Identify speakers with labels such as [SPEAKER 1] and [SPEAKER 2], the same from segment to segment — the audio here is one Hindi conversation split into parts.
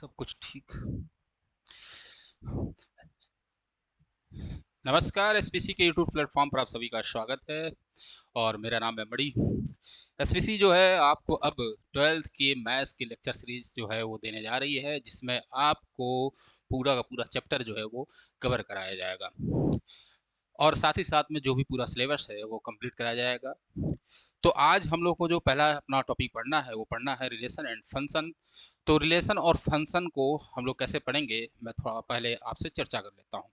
[SPEAKER 1] सब कुछ ठीक। नमस्कार, एसपीसी के यूट्यूब प्लेटफॉर्म पर आप सभी का स्वागत है और मेरा नाम है मणि। एसपीसी जो है आपको अब 12th की मैथ्स की लेक्चर सीरीज जो है वो देने जा रही है, जिसमें आपको पूरा का पूरा चैप्टर जो है वो कवर कराया जाएगा और साथ ही साथ में जो भी पूरा सिलेबस है वो कंप्लीट कराया जाएगा। तो आज हम लोग को जो पहला अपना टॉपिक पढ़ना है वो पढ़ना है रिलेशन एंड फंक्शन। तो रिलेशन और फंक्शन को हम लोग कैसे पढ़ेंगे, मैं थोड़ा पहले आपसे चर्चा कर लेता हूँ।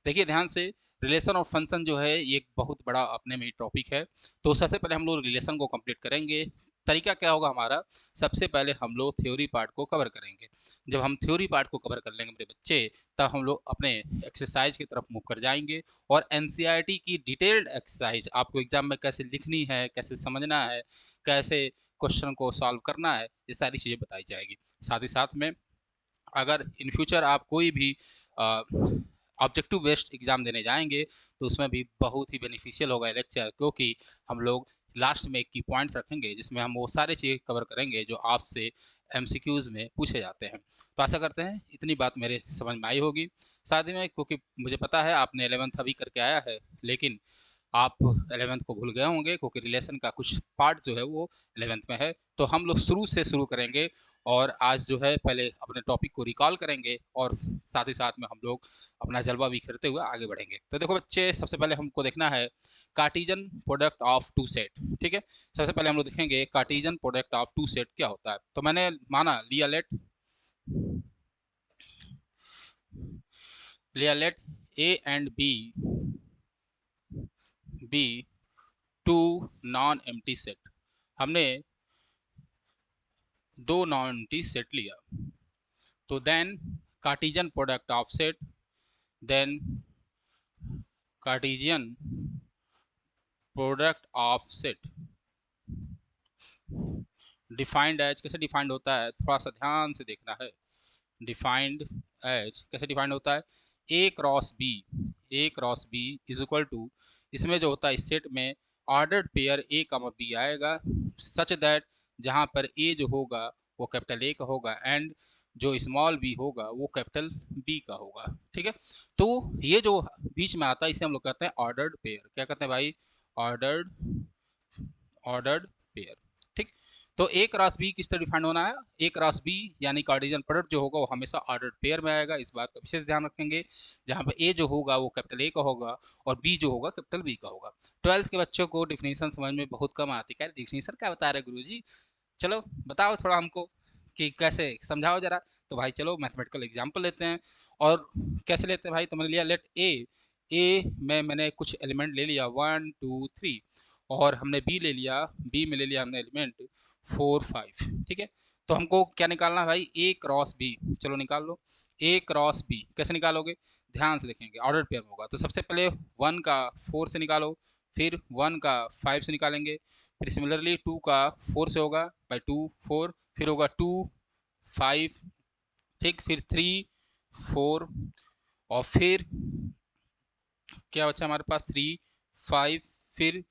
[SPEAKER 1] देखिए ध्यान से, रिलेशन और फंक्शन जो है ये एक बहुत बड़ा अपने में टॉपिक है। तो सबसे पहले हम लोग रिलेशन को कंप्लीट करेंगे। तरीका क्या होगा हमारा, सबसे पहले हम लोग थ्योरी पार्ट को कवर करेंगे। जब हम थ्योरी पार्ट को कवर कर लेंगे मेरे बच्चे, तब हम लोग अपने एक्सरसाइज की तरफ मूव कर जाएंगे और एनसीईआरटी की डिटेल्ड एक्सरसाइज आपको एग्जाम में कैसे लिखनी है, कैसे समझना है, कैसे क्वेश्चन को सॉल्व करना है, ये सारी चीज़ें बताई जाएगी। साथ ही साथ में अगर इन फ्यूचर आप कोई भी ऑब्जेक्टिव बेस्ड एग्जाम देने जाएंगे तो उसमें भी बहुत ही बेनिफिशियल होगा लेक्चर, क्योंकि हम लोग लास्ट में की पॉइंट्स रखेंगे जिसमें हम वो सारे चीज़ें कवर करेंगे जो आपसे एमसीक्यूज में पूछे जाते हैं। तो आशा करते हैं इतनी बात मेरे समझ में आई होगी। साथ ही में, क्योंकि मुझे पता है आपने 11th अभी करके आया है, लेकिन आप 11th को भूल गए होंगे, क्योंकि रिलेशन का कुछ पार्ट जो है वो 11th में है। तो हम लोग शुरू से शुरू करेंगे और आज जो है पहले अपने टॉपिक को रिकॉल करेंगे और साथ ही साथ में हम लोग अपना जलवा बिखेरते हुए आगे बढ़ेंगे। तो देखो बच्चे, सबसे पहले हमको देखना है Cartesian product of two set. ठीक है, सबसे पहले हम लोग देखेंगे Cartesian product of two set क्या होता है। तो मैंने लिया let a and b two non empty set. हमने दो नॉन एम्प्टी सेट लिया, तो then Cartesian product of set, then Cartesian product of set defined as, कैसे डिफाइंड होता है थोड़ा सा ध्यान से देखना है। डिफाइंड एज कैसे डिफाइंड होता है, A cross B is equal to, इसमें जो होता है इस सेट में ऑर्डर्ड पेयर ए कमा बी आएगा, सच दैट जहाँ पर ए जो होगा वो कैपिटल ए का होगा एंड जो स्मॉल बी होगा वो कैपिटल बी का होगा। ठीक है, तो ये जो बीच में आता है इसे हम लोग कहते हैं ऑर्डर्ड पेयर। क्या कहते हैं भाई, ऑर्डर्ड ऑर्डर्ड पेयर। ठीक, तो ए क्रॉस बी किस तरह डिफाइंड होना है, ए क्रॉस बी यानी कार्टेशियन प्रोडक्ट जो होगा वो हमेशा ऑर्डर्ड पेयर में आएगा, इस बात का विशेष ध्यान रखेंगे। जहां पर ए जो होगा वो कैपिटल ए का होगा और बी जो होगा कैपिटल बी का होगा। 12th के बच्चों को डिफिनीशन समझ में बहुत कम आती है। डिफिनीशन क्या बता रहे गुरुजी, चलो बताओ थोड़ा हमको कि कैसे समझाओ जरा। तो भाई चलो मैथमेटिकल एग्जाम्पल लेते हैं। और कैसे लेते हैं भाई, तो मैंने लिया लेट ए में मैंने कुछ एलिमेंट ले लिया 1 2 3, और हमने बी ले लिया, बी में ले लिया हमने एलिमेंट 4 5। ठीक है, तो हमको क्या निकालना है भाई, ए क्रॉस बी। चलो निकाल लो, ए क्रॉस बी कैसे निकालोगे, ध्यान से देखेंगे, ऑर्डर पेयर में होगा। तो सबसे पहले 1 का 4 से निकालो, फिर 1 का 5 से निकालेंगे, फिर सिमिलरली 2 का 4 से होगा, बाई 2 4, फिर होगा 2 5। ठीक, फिर 3 4, और फिर क्या बचा हमारे पास 3 5, फिर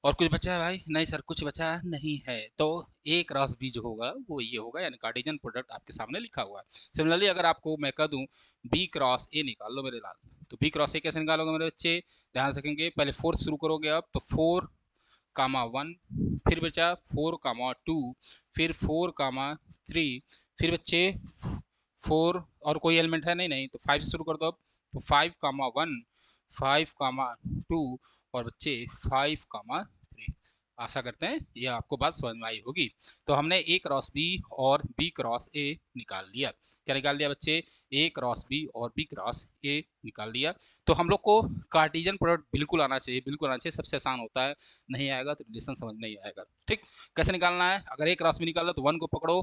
[SPEAKER 1] और कुछ बचा है भाई, नहीं सर कुछ बचा नहीं है। तो ए क्रॉस बी जो होगा वो ये होगा, यानी कार्टेशियन प्रोडक्ट आपके सामने लिखा हुआ है। सिमिलरली अगर आपको मैं कह दूं बी क्रॉस ए निकाल लो मेरे लाल, तो बी क्रॉस ए कैसे निकालोगे मेरे बच्चे, ध्यान से रखेंगे। पहले 4 शुरू करोगे आप, तो 4 कामा 1, फिर बचा 4 कामा 2, फिर 4 कामा 3, फिर बच्चे 4 और कोई एलिमेंट है नहीं, नहीं तो 5 से शुरू कर दो अब, तो 5 कामा 1, 5 कामा 2, और बच्चे 5 कामा 3। आशा करते हैं यह आपको बात समझ में आई होगी। तो हमने ए क्रॉस बी और बी क्रॉस ए निकाल लिया। क्या निकाल लिया बच्चे, ए क्रॉस बी और बी क्रॉस ए निकाल लिया। तो हम लोग को कार्टेशियन प्रोडक्ट बिल्कुल आना चाहिए, बिल्कुल आना चाहिए, सबसे आसान होता है। नहीं आएगा तो रिलेशन समझ नहीं आएगा। ठीक, कैसे निकालना है, अगर ए क्रॉस बी निकालना तो 1 को पकड़ो,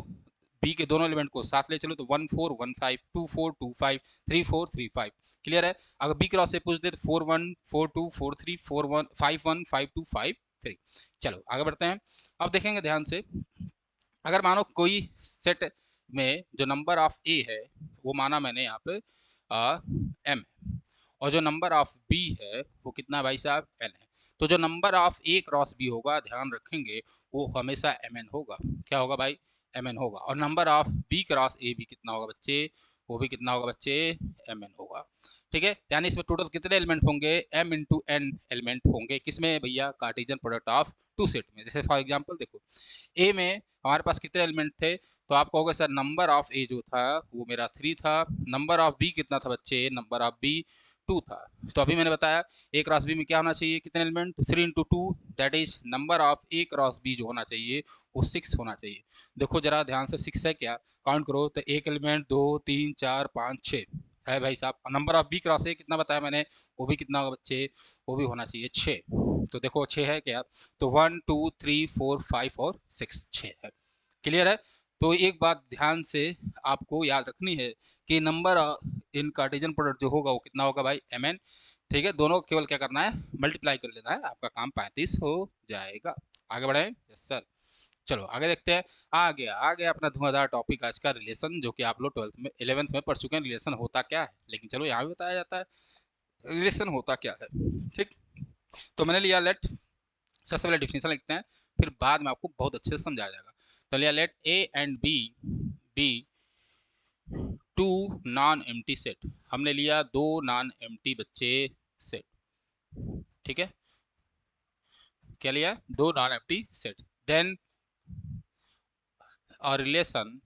[SPEAKER 1] बी के दोनों एलिमेंट को साथ ले चलो, तो 1 4 1 5, 2 4 2 5, 3 4 3 5। क्लियर है। अगर बी क्रॉस से पूछ दे तो 4 1 4 2 4 3 4 1 5 1 5 2 5 3। चलो आगे बढ़ते हैं। अब देखेंगे ध्यान से, अगर मानो कोई सेट में जो नंबर ऑफ ए है वो माना मैंने यहाँ पे एम, और जो नंबर ऑफ बी है वो कितना है भाई साहब, एन है। तो जो number of a cross b होगा ध्यान रखेंगे वो हमेशा एम एन होगा। क्या होगा भाई, एम एन होगा, और number of b cross a भी कितना होगा बच्चे, वो भी कितना होगा बच्चे, एम एन होगा। ठीक है, यानी इसमें टोटल कितने एलिमेंट होंगे, m इंटू एन एलिमेंट होंगे, किसमें भैया, Cartesian product of two set में। जैसे फॉर एग्जांपल देखो, ए में हमारे पास कितने एलिमेंट थे, तो आप कहोगे सर नंबर ऑफ ए जो था वो मेरा 3 था, नंबर ऑफ बी कितना था बच्चे, नंबर ऑफ बी 2 था। तो अभी मैंने बताया ए क्रॉस बी में क्या होना चाहिए, कितने element, 3 into two, that is number of a cross b जो होना चाहिए वो 6 होना चाहिए। देखो जरा ध्यान से, 6 है क्या, काउंट करो, तो एक एलिमेंट 2 3 4 5 6 है भाई साहब। Number of b cross a कितना बताया मैंने, वो भी कितना होगा बच्चे, वो भी होना चाहिए 6। तो देखो 6 है क्या, तो 1 2 3 4 5 और 6, 6 है। क्लियर है। तो एक बात ध्यान से आपको याद रखनी है कि नंबर इन कार्टेशियन प्रोडक्ट जो होगा वो कितना होगा भाई, एम एन। ठीक है, दोनों केवल क्या करना है, मल्टीप्लाई कर लेना है, आपका काम 35 हो जाएगा। आगे बढ़े, यस सर। चलो आगे देखते हैं। आ गया अपना धुआंधार टॉपिक आज का, रिलेशन, जो कि आप लोग 12th में 11th में पढ़ चुके हैं, रिलेशन होता क्या है, लेकिन चलो यहाँ भी बताया जाता है रिलेशन होता क्या है। ठीक, तो मैंने लिया लेट, सबसे पहले डिफिनेशन लिखते हैं, फिर बाद में आपको बहुत अच्छे से समझाया जाएगा। तो लिया let a and b b two non empty set, हमने लिया दो नॉन एम्प्टी बच्चे सेट। ठीक है, क्या लिया, दो नॉन एम्प्टी सेट। देन और रिलेशन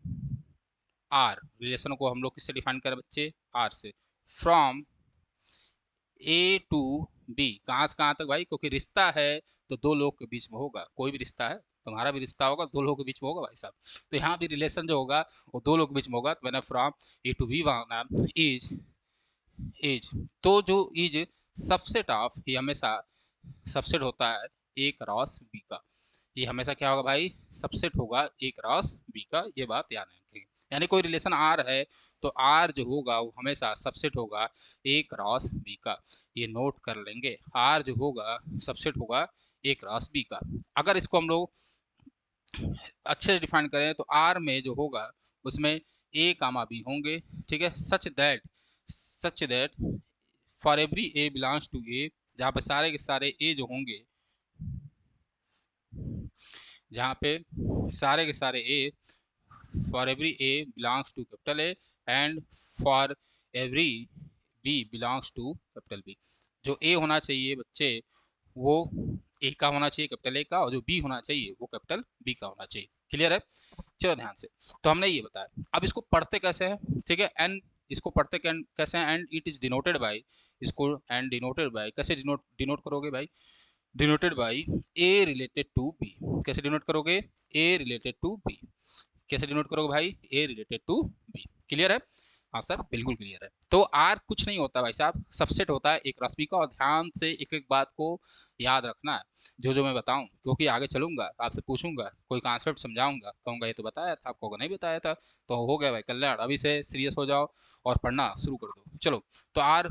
[SPEAKER 1] आर, रिलेशन को हम लोग किससे डिफाइन करें बच्चे, आर से। फ्रॉम ए टू बी, कहाँ से कहाँ तक भाई, क्योंकि रिश्ता है तो दो लोग के बीच में होगा, कोई भी रिश्ता है, तुम्हारा भी रिश्ता होगा, दो लोगों के बीच में होगा भाई साहब। तो यहाँ भी रिलेशन जो होगा वो दो लोग के बीच में होगा। तो मैंने फ्रॉम ए टू बी मांगा, इज तो जो इज सबसेट ऑफ, ये हमेशा सबसेट होता है ए क्रॉस बी का, ये हमेशा क्या होगा भाई, सबसेट होगा ए क्रॉस बी का, ये बात याद रखेंगे। यानी कोई रिलेशन आर है तो आर जो होगा वो हमेशा सबसेट होगा ए क्रॉस बी का, ये नोट कर लेंगे, आर जो होगा सबसेट होगा ए क्रॉस बी का। अगर इसको हम लोग अच्छे से डिफाइन करें तो आर में जो होगा उसमें ए कामा बी होंगे। ठीक है, such that for every A belongs to A, जहाँ पे सारे के सारे ए जो होंगे, जहाँ पे सारे के सारे A, for every A belongs to capital A and for every B belongs to capital B, जो ए होना चाहिए बच्चे वो ए का होना चाहिए कैपिटल ए का, और जो बी होना चाहिए वो कैपिटल बी का होना चाहिए। क्लियर है, चलो ध्यान से। तो हमने ये बताया, अब इसको पढ़ते कैसे हैं, ठीक है, एंड इसको पढ़ते कैसे हैं, and it is denoted by, इसको एंड डिनोटेड बाय कैसे डिनोट करोगे भाई, denoted by a related to b, कैसे डिनोट करोगे, ए रिलेटेड टू बी, कैसे डिनोट करोगे भाई, a related to b. Clear है, हाँ सर बिल्कुल क्लियर है। तो आर कुछ नहीं होता भाई साहब, सबसेट होता है एक रश्मि का, और ध्यान से एक एक बात को याद रखना है जो जो मैं बताऊं, क्योंकि आगे चलूंगा आपसे पूछूंगा, कोई कॉन्सेप्ट समझाऊंगा, कहूंगा ये तो बताया था आपको, नहीं बताया था, तो हो गया भाई कल्याण, अभी से सीरियस हो जाओ और पढ़ना शुरू कर दो। चलो, तो आर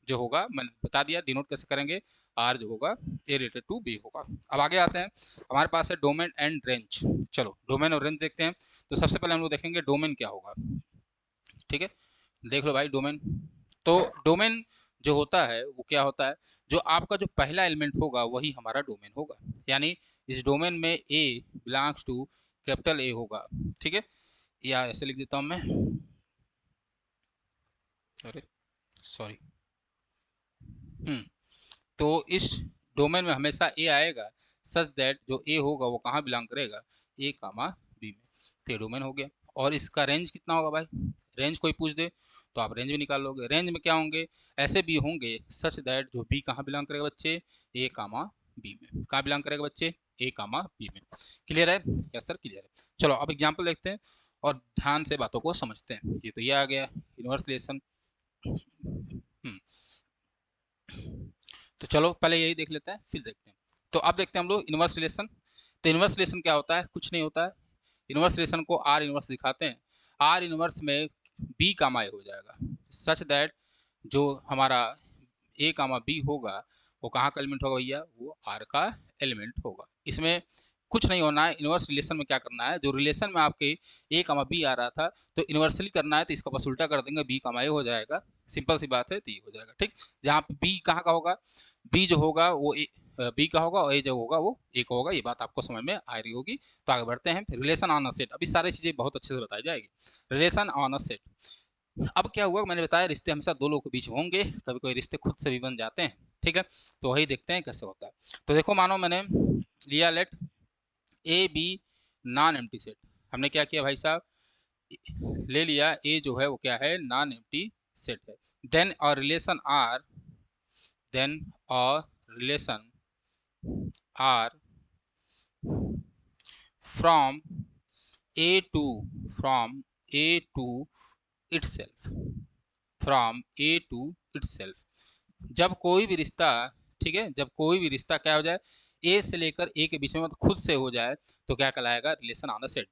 [SPEAKER 1] जो होगा मैंने बता दिया, डिनोट कैसे करेंगे, आर जो होगा ए रिलेटेड टू बी होगा। अब आगे आते हैं, हमारे पास है डोमेन एंड रेंज। चलो डोमेन और रेंज देखते हैं। तो सबसे पहले हम लोग देखेंगे डोमेन क्या होगा। ठीक है, देख लो भाई डोमेन। तो डोमेन जो होता है वो क्या होता है, जो आपका जो पहला एलिमेंट होगा वही हमारा डोमेन होगा, यानी इस डोमेन में ए बिलोंग्स टू कैपिटल ए होगा। ठीक है, या ऐसे लिख देता हूँ मैं, अरे सॉरी, तो इस डोमेन में हमेशा ए आएगा, सच दैट जो ए होगा वो कहाँ बिलोंग करेगा, ए कामा बी में। तो डोमेन हो गया। और इसका रेंज कितना होगा भाई, रेंज कोई पूछ दे तो आप रेंज भी निकाल लोगे। रेंज में क्या होंगे, ऐसे भी होंगे सच दैट जो बी कहाँ बिलोंग करेगा बच्चे, ए कामा बी में, कहाँ बिलोंग करेगा बच्चे, ए कामा बी में। क्लियर है, यस सर क्लियर है। चलो अब एग्जाम्पल देखते हैं और ध्यान से बातों को समझते हैं। ये तो ये आ गया इनवर्स रिलेशन। तो चलो पहले यही देख लेते हैं फिर देखते हैं। तो अब देखते हैं हम लोग इनवर्स रिलेशन। तो इनवर्स रिलेशन क्या होता है, कुछ नहीं होता है, इनवर्स रिलेशन को आर इनवर्स दिखाते हैं। आर इनवर्स में बी कामा ए हो जाएगा, सच दैट जो हमारा ए कामा बी होगा वो कहाँ का एलिमेंट होगा भैया, वो आर का एलिमेंट होगा। इसमें कुछ नहीं होना है, इनवर्स रिलेशन में क्या करना है, जो रिलेशन में आपके ए कामा बी आ रहा था तो इनवर्सली करना है, तो इसका बस उल्टा कर देंगे, बी कामा ए हो जाएगा, सिंपल सी बात है, तो ये हो जाएगा। ठीक, जहाँ पे बी कहाँ का होगा, बी जो होगा वो बी का होगा और ए जो होगा वो ए का होगा। ये बात आपको समझ में आ रही होगी। तो आगे बढ़ते हैं। रिलेशन ऑन अ सेट, अभी सारी चीज़ें बहुत अच्छे से बताई जाएगी। रिलेशन ऑन अ सेट, अब क्या हुआ, मैंने बताया रिश्ते हमेशा दो लोगों के बीच होंगे, कभी कोई रिश्ते खुद से भी बन जाते हैं, ठीक है। तो वही देखते हैं कैसे होता है। तो देखो मानो मैंने लिया let A B non empty set, हमने क्या किया भाई साहब, ले लिया ए जो है वो क्या है, नॉन एम्प्टी सेट है। देन और रिलेशन आर, देन और relation are from A to, from A to itself, from A to itself, जब कोई भी रिश्ता, ठीक है, जब कोई भी रिश्ता क्या हो जाए, ए से लेकर ए के बीच में मतलब खुद से हो जाए, तो क्या कहलाएगा, रिलेशन ऑन द सेट।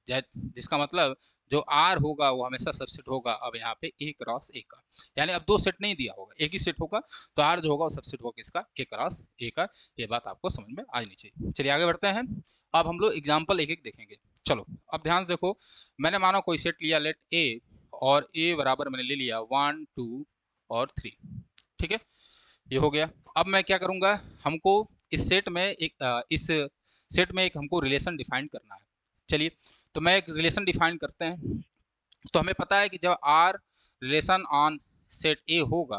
[SPEAKER 1] जिसका मतलब जो आर होगा वो हमेशा सबसेट होगा अब यहाँ पे ए क्रॉस ए का, यानी अब दो सेट नहीं दिया होगा, एक ही सेट होगा, तो आर जो होगा वो सबसेट होगा किसका, ए क्रॉस ए का। ये बात आपको समझ में आनी चाहिए। चलिए आगे बढ़ते हैं। अब हम लोग एग्जाम्पल एक एक देखेंगे। चलो अब ध्यान से देखो, मैंने मानो कोई सेट लिया लेट ए, और ए बराबर मैंने ले लिया 1 2 और 3, ठीक है, ये हो गया। अब मैं क्या करूंगा, हमको इस सेट में इस सेट में एक हमको रिलेशन डिफाइन करना है। चलिए तो मैं एक रिलेशन डिफाइन करते हैं। तो हमें पता है कि जब r relation on set a होगा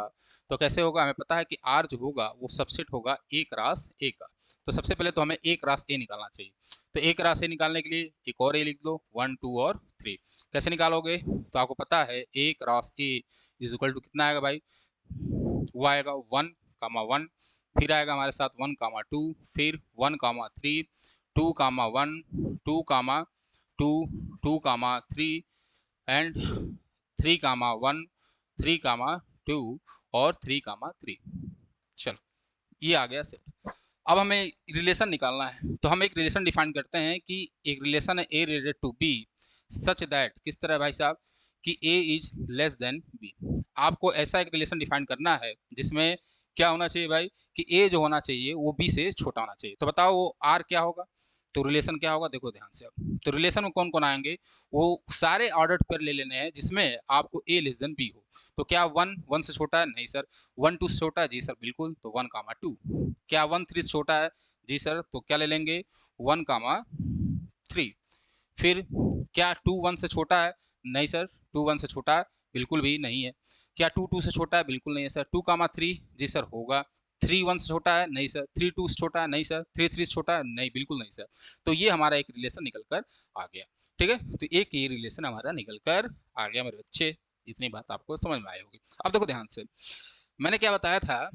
[SPEAKER 1] तो कैसे होगा, हमें पता है कि आर जो होगा वो सबसेट होगा ए क्रॉस ए का। तो सबसे पहले तो हमें ए क्रॉस ए निकालना चाहिए। तो ए क्रॉस ए निकालने के लिए एक और ए लिख दो, 1 2 और 3। कैसे निकालोगे, तो आपको पता है A cross A is equal to कितना आएगा भाई, वो आएगा 1 कामा 1, फिर आएगा हमारे साथ 1 कामा 2, फिर 1 कामा 3, 2 कामा 1, 2 कामा 2, 2 कामा 3 एंड 3 कामा 1, 3 कामा 2 और 3 कामा 3। चलो ये आ गया सेट। अब हमें रिलेशन निकालना है, तो हम एक रिलेशन डिफाइन करते हैं कि एक रिलेशन है A related to B such that, किस तरह भाई साहब, कि A is less than B. आपको ऐसा एक रिलेशन डिफाइन करना है जिसमें क्या होना चाहिए भाई, कि ए जो होना चाहिए वो बी से छोटा होना चाहिए। तो बताओ वो आर क्या होगा, तो रिलेशन क्या होगा, देखो ध्यान से। अब तो रिलेशन में कौन कौन आएंगे, वो सारे ऑर्डर पेयर ले लेने हैं जिसमें आपको ए लेस देन बी हो। तो क्या 1 1 से छोटा है, नहीं सर। 1 2 से छोटा है, जी सर बिल्कुल, तो 1 कामा 2। क्या 1 3 से छोटा है, जी सर, तो क्या ले लेंगे, 1 कामा 3। फिर क्या 2 1 से छोटा है, नहीं सर। 2 1 से छोटा है, बिल्कुल भी नहीं है। क्या 2 2 से छोटा है, बिल्कुल नहीं है सर। 2 कामा 3, जी सर होगा। 3 1 से छोटा है, नहीं सर। 3 2 से छोटा है, नहीं सर। 3 3 से छोटा है, नहीं, बिल्कुल नहीं सर। तो ये हमारा एक रिलेशन निकल कर आ गया, ठीक है। तो एक ये रिलेशन हमारा निकल कर आ गया मेरे बच्चे। इतनी बात आपको समझ में आई होगी। अब देखो ध्यान से, मैंने क्या बताया था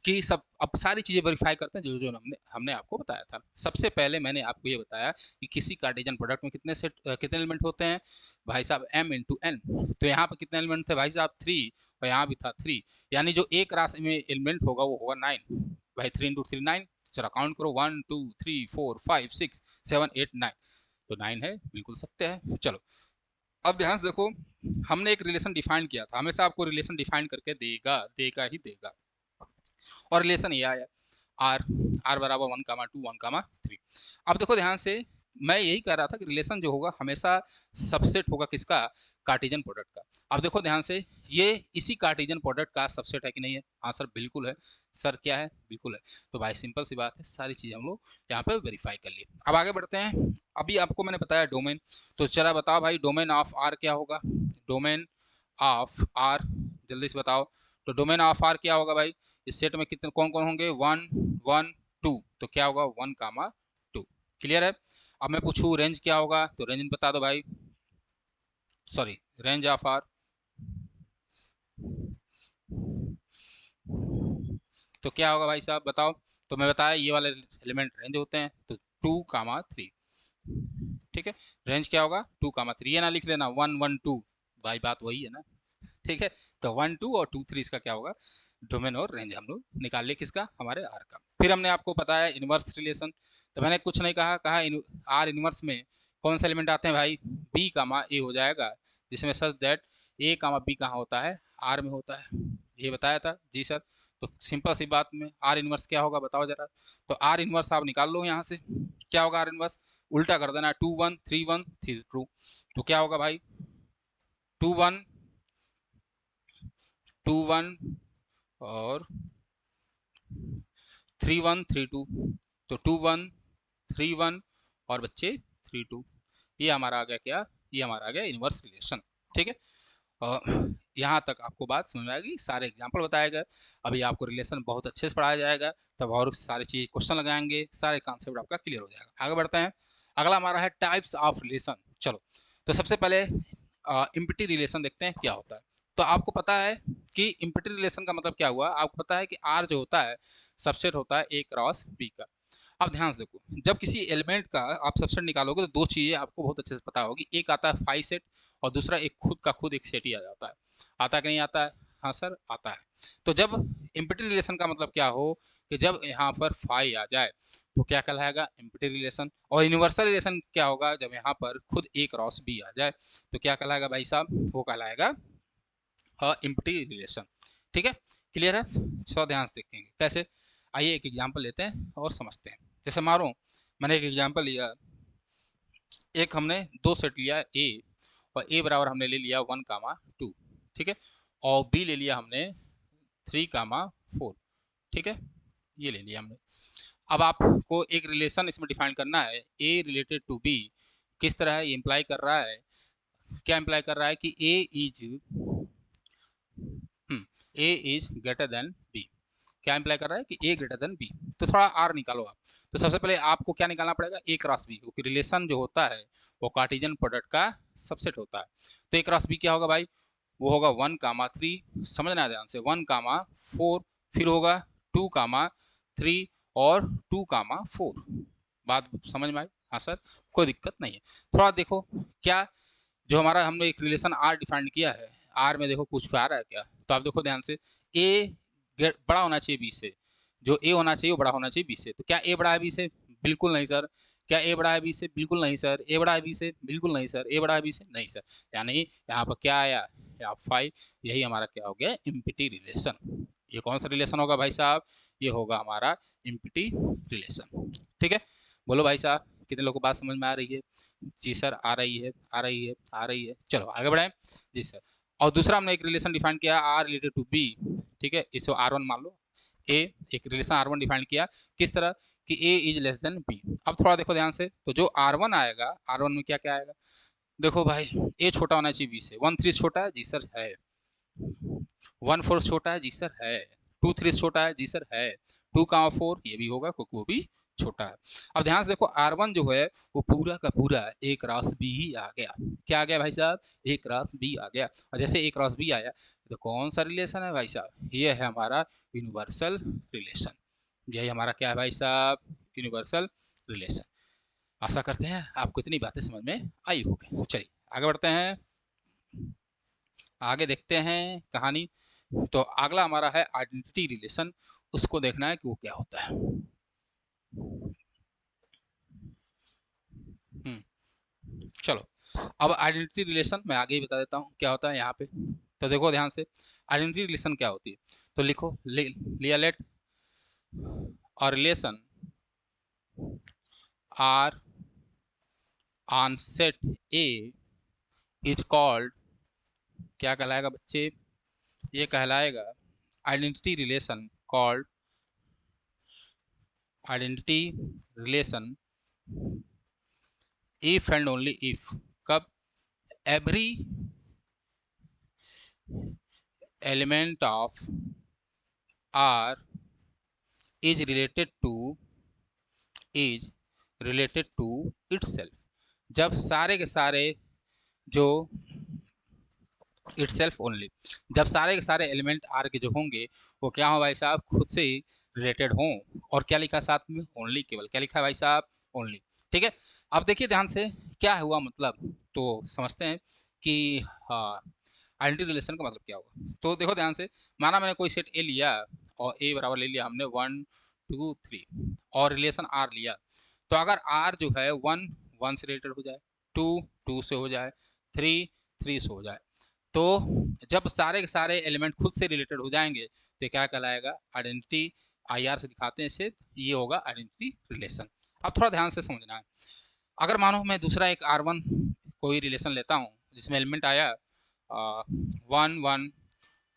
[SPEAKER 1] कि सब अब सारी चीज़ें वेरीफाई करते हैं जो जो हमने हमने आपको बताया था। सबसे पहले मैंने आपको ये बताया कि किसी कार्टेशियन प्रोडक्ट में कितने एलिमेंट होते हैं भाई साहब, m इंटू एन। तो यहाँ पर कितने एलिमेंट थे भाई साहब, 3, और यहाँ भी था 3, यानी जो एक राशि में एलिमेंट होगा वो होगा 9। भाई 3 इंटू 3 9, चलो काउंट करो, 1 2 3 4 5 6 7 8 9, तो 9 है, बिल्कुल सत्य है। चलो अब ध्यान से देखो, हमने एक रिलेशन डिफाइन किया था, हमेशा आपको रिलेशन डिफाइन करके देगा देगा ही देगा। और रिलेशन ये आया आर, आर बराबर 1 कामा 2 1 कामा 3। अब देखो ध्यान से, मैं यही कह रहा था कि रिलेशन जो होगा हमेशा सबसेट होगा किसका, कार्टेशियन प्रोडक्ट का। अब देखो ध्यान से, ये इसी कार्टेशियन प्रोडक्ट का सबसेट है कि नहीं है, हाँ सर बिल्कुल है। सर क्या है, बिल्कुल है। तो भाई सिंपल सी बात है, सारी चीज़ें हम लोग यहाँ पे वेरीफाई कर लिए। अब आगे बढ़ते हैं। अभी आपको मैंने बताया डोमेन, तो चला बताओ भाई डोमेन ऑफ आर क्या होगा, डोमेन ऑफ आर, जल्दी से बताओ। तो डोमेन ऑफ आर क्या होगा भाई, इस सेट में कितने कौन कौन होंगे, 1 1 2, तो क्या होगा 1 कामा 2। क्लियर है। अब मैं पूछूँ रेंज क्या होगा, तो रेंज बता दो भाई, सॉरी, रेंज ऑफ आर, तो क्या होगा भाई साहब बताओ। तो मैं बताया ये वाले एलिमेंट रेंज होते हैं, तो 2 कामा 3, ठीक है। रेंज क्या होगा 2 कामा 3, ये ना लिख लेना 1 1 2, भाई बात वही है ना, ठीक है। तो 1 2 और 2 3 इसका क्या होगा, डोमेन और रेंज हम लोग निकाल लिए किसका, हमारे आर का। फिर हमने आपको बताया इनवर्स रिलेशन, तो मैंने कुछ नहीं कहा, आर इनवर्स में कौन से एलिमेंट आते हैं भाई, बी कामा ए हो जाएगा, जिसमें such that A comma B कहाँ होता है, आर में होता है, ये बताया था जी सर। तो सिंपल सी बात में आर इनवर्स क्या होगा बताओ जरा। तो आर इनवर्स आप निकाल लो यहाँ से, क्या होगा आर इनवर्स, उल्टा कर देना, 2 1 3 1 3 2, तो क्या होगा भाई 2 1 2 1 और 3 1 3 2, तो 2 1 3 1 और बच्चे 3 2, ये हमारा आ गया क्या, ये हमारा आ गया इनवर्स रिलेशन। ठीक है, यहाँ तक आपको बात समझ में आएगी, सारे एग्जाम्पल बताया गया। अभी आपको रिलेशन बहुत अच्छे से पढ़ाया जाएगा, तब और सारी चीज़ क्वेश्चन लगाएंगे, सारे कॉन्सेप्ट आपका क्लियर हो जाएगा। आगे बढ़ते हैं, अगला हमारा है टाइप्स ऑफ रिलेशन। चलो, तो सबसे पहले इम्पिटी रिलेशन देखते हैं क्या होता है। तो आपको पता है कि इम्पिटी रिलेशन का मतलब क्या हुआ, आपको पता है कि आर जो होता है सबसेट होता है ए क्रॉस बी का। अब ध्यान से देखो, जब किसी एलिमेंट का आप सबसेट निकालोगे तो दो चीज़ें आपको बहुत अच्छे से पता होगी, एक आता है फाई सेट और दूसरा एक खुद का खुद एक सेट ही आ जाता है। आता है कि नहीं आता है? हाँ सर, आता है। तो जब इम्पिटी रिलेशन का मतलब क्या हो कि जब यहाँ पर फाई आ जाए तो क्या कहलाएगा, इम्पिटी रिलेशन। और यूनिवर्सल रिलेशन क्या होगा, जब यहाँ पर खुद ए क्रॉस बी आ जाए तो क्या कहलाएगा भाई साहब, वो कहलाएगा इम्पिटी रिलेशन। ठीक है, क्लियर है? थोड़ा ध्यान से देखेंगे कैसे। आइए एक एग्जांपल लेते हैं और समझते हैं। जैसे मारो, मैंने एक एग्जांपल लिया, एक हमने दो सेट लिया ए, और ए बराबर हमने ले लिया 1 2, ठीक है, और बी ले लिया हमने 3 4, ठीक है, ये ले लिया हमने। अब आपको एक रिलेशन इसमें डिफाइन करना है, ए रिलेटेड टू बी। किस तरह है ये इम्प्लाई कर रहा है, क्या इम्प्लाई कर रहा है कि A is greater than B. क्या इम्प्लाई कर रहा है कि ए ग्रेटर देन बी। तो थोड़ा आर निकालो आप। तो सबसे पहले आपको क्या निकालना पड़ेगा, ए क्रॉस बी, क्योंकि रिलेशन जो होता है वो कार्टेशियन प्रोडक्ट का सबसेट होता है। तो ए क्रॉस बी क्या होगा भाई, वो होगा 1 3, समझना ध्यान से, 1 4, फिर होगा 2 3 और 2 4। बात समझ में आई? हाँ सर, कोई दिक्कत नहीं है। थोड़ा देखो क्या, जो हमारा हमने एक रिलेशन आर डिफाइन किया है, आर में देखो कुछ आ रहा है क्या, तो आप देखो ध्यान से, ए बड़ा होना चाहिए बी से, जो ए होना चाहिए वो बड़ा होना चाहिए बी से। तो क्या ए बड़ा है बी से? बिल्कुल नहीं सर। क्या ए बड़ा है बी से? बिल्कुल नहीं सर। ए बड़ा है बी से? बिल्कुल नहीं सर। ए बड़ा है बी से? नहीं सर। यानी यहाँ पर क्या आया, यहाँ 5, यही हमारा क्या हो गया, इम्पिटी रिलेशन। ये कौन सा रिलेशन होगा भाई साहब, ये होगा हमारा इम्पिटी रिलेशन। ठीक है, बोलो भाई साहब, कितने लोगों को बात समझ में आ रही है? जी सर, आ रही है, आ रही है, आ रही है। चलो आगे बढ़ाएं। जी सर। और दूसरा हमने एक रिलेशन डिफाइन किया, आर रिलेटेड टू बी। ठीक है, इसको R1 मान लो, ए, एक रिलेशन R1 डिफाइन किया, किस तरह कि A is less than B. अब थोड़ा देखो ध्यान से, तो जो R1 आएगा, R1 में क्या क्या आएगा, देखो भाई, ए छोटा होना चाहिए बी से। 1 3 छोटा है? जी सर है। 1 4 छोटा है? जी सर है। 2 3 छोटा है? जी सर है। 2 4 ये भी होगा क्योंकि वो भी छोटा है। अब ध्यान से देखो, R1 जो है वो पूरा का पूरा ए क्रॉस बी ही आ गया। क्या आ गया भाई साहब, ए क्रॉस बी आ गया। और जैसे ए क्रॉस बी आया तो कौन सा रिलेशन है भाई साहब, ये है हमारा यूनिवर्सल रिलेशन। यही हमारा क्या है भाई साहब, यूनिवर्सल रिलेशन। आशा करते हैं आपको इतनी बातें समझ में आई होगी। चलिए आगे बढ़ते हैं, आगे देखते हैं कहानी। तो अगला हमारा है आइडेंटिटी रिलेशन, उसको देखना है कि वो क्या होता है। चलो, अब आइडेंटिटी रिलेशन मैं आगे ही बता देता हूँ क्या होता है यहाँ पे। तो देखो ध्यान से, आइडेंटिटी रिलेशन क्या होती है, तो लिखो, लिया लेट और relation R on set A is called, क्या कहलाएगा बच्चे, ये कहलाएगा identity relation called identity relation if and only if. कब? Every element of are is related to itself. जब सारे के सारे जो इटसेल्फ ओनली, जब सारे के सारे एलिमेंट आर के जो होंगे वो क्या हो भाई साहब, खुद से ही रिलेटेड हों। और क्या लिखा साथ में, ओनली, केवल। क्या लिखा है भाई साहब, ओनली। ठीक है, अब देखिए ध्यान से क्या हुआ मतलब, तो समझते हैं कि हाँ, आइडेंटिटी रिलेशन का मतलब क्या होगा। तो देखो ध्यान से, माना मैंने कोई सेट ए लिया और ए बराबर ले लिया हमने 1 2 3 और रिलेशन आर लिया। तो अगर आर जो है 1 1 से रिलेटेड हो जाए, 2 2 से हो जाए, 3 3 से हो जाए, तो जब सारे के सारे एलिमेंट खुद से रिलेटेड हो जाएंगे तो क्या कहलाएगा, आइडेंटिटी। आई आर से दिखाते हैं इसे, ये होगा आइडेंटिटी रिलेशन। अब थोड़ा ध्यान से समझना है, अगर मानो मैं दूसरा एक R1 कोई रिलेशन लेता हूँ जिसमें एलिमेंट आया 1 1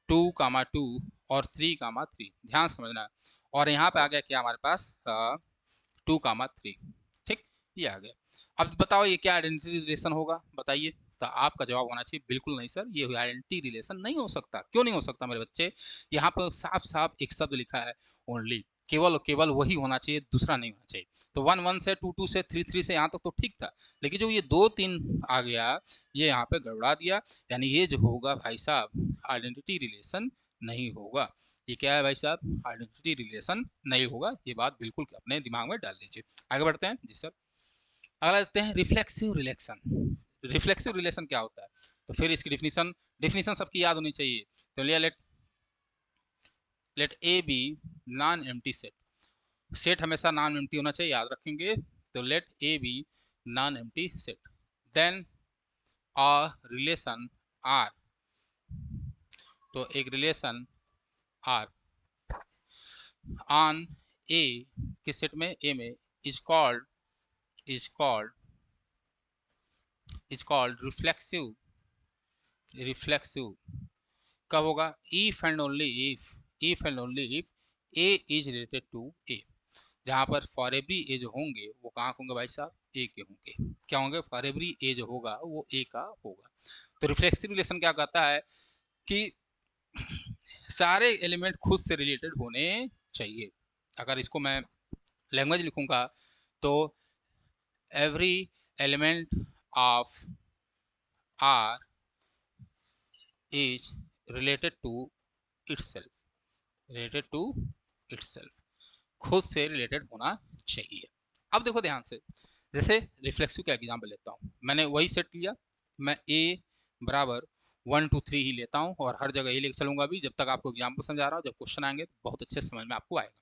[SPEAKER 1] 2 2 और 3 3, ध्यान समझना है, और यहाँ पे आ गया क्या हमारे पास 2,3। ठीक, ये आ गया। अब बताओ ये क्या आइडेंटिटी रिलेशन होगा, बताइए। तो आपका जवाब होना चाहिए बिल्कुल नहीं सर, ये आइडेंटिटी रिलेशन नहीं हो सकता। क्यों नहीं हो सकता मेरे बच्चे? यहाँ पर साफ साफ एक शब्द लिखा है ओनली, केवल केवल वही होना चाहिए, दूसरा नहीं होना चाहिए। तो 1 1 से 2 2 से 3 3 से यहाँ तक तो ठीक था, लेकिन जो ये 2 3 आ गया, ये यहाँ पे गड़बड़ा दिया। यानी ये जो होगा भाई साहब आइडेंटिटी रिलेशन नहीं होगा। ये क्या है भाई साहब? आइडेंटिटी रिलेशन नहीं होगा। ये बात बिल्कुल अपने दिमाग में डाल लीजिए। आगे बढ़ते हैं जी सर। अगला देखते हैं रिफ्लेक्सिव रिलेशन। रिफ्लेक्सिव रिलेशन क्या होता है? तो फिर इसकी डिफिनीशन सबकी याद होनी चाहिए। तो लिया, let A B non empty set. Set हमेशा नॉन एम्प्टी होना चाहिए, याद रखेंगे। तो let A B non empty set, then a relation r. तो एक रिलेशन आर ऑन ए, किस सेट में? ए में, is called is called is called reflexive. Reflexive कब होगा? If and only if A is related to A. जहां पर फॉर एवरी ए जो होंगे वो कहाँ होंगे भाई साहब? ए के होंगे। क्या होंगे? फॉर एवरी ए जो होगा वो ए का होगा। तो रिफ्लेक्सिव रिलेशन क्या कहता है कि सारे एलिमेंट खुद से रिलेटेड होने चाहिए। अगर इसको मैं लैंग्वेज लिखूंगा तो every element of are is related to itself. Related to itself, खुद से रिलेटेड होना चाहिए। अब देखो ध्यान से, जैसे रिफ्लेक्सिव का एग्जाम्पल लेता हूँ, मैंने वही सेट लिया, मैं ए बराबर 1 2 3 ही लेता हूँ और हर जगह ये लेकर चलूंगा भी, जब तक आपको एग्जाम्पल समझा रहा हूँ। जब क्वेश्चन आएंगे तो बहुत अच्छे समझ में आपको आएगा।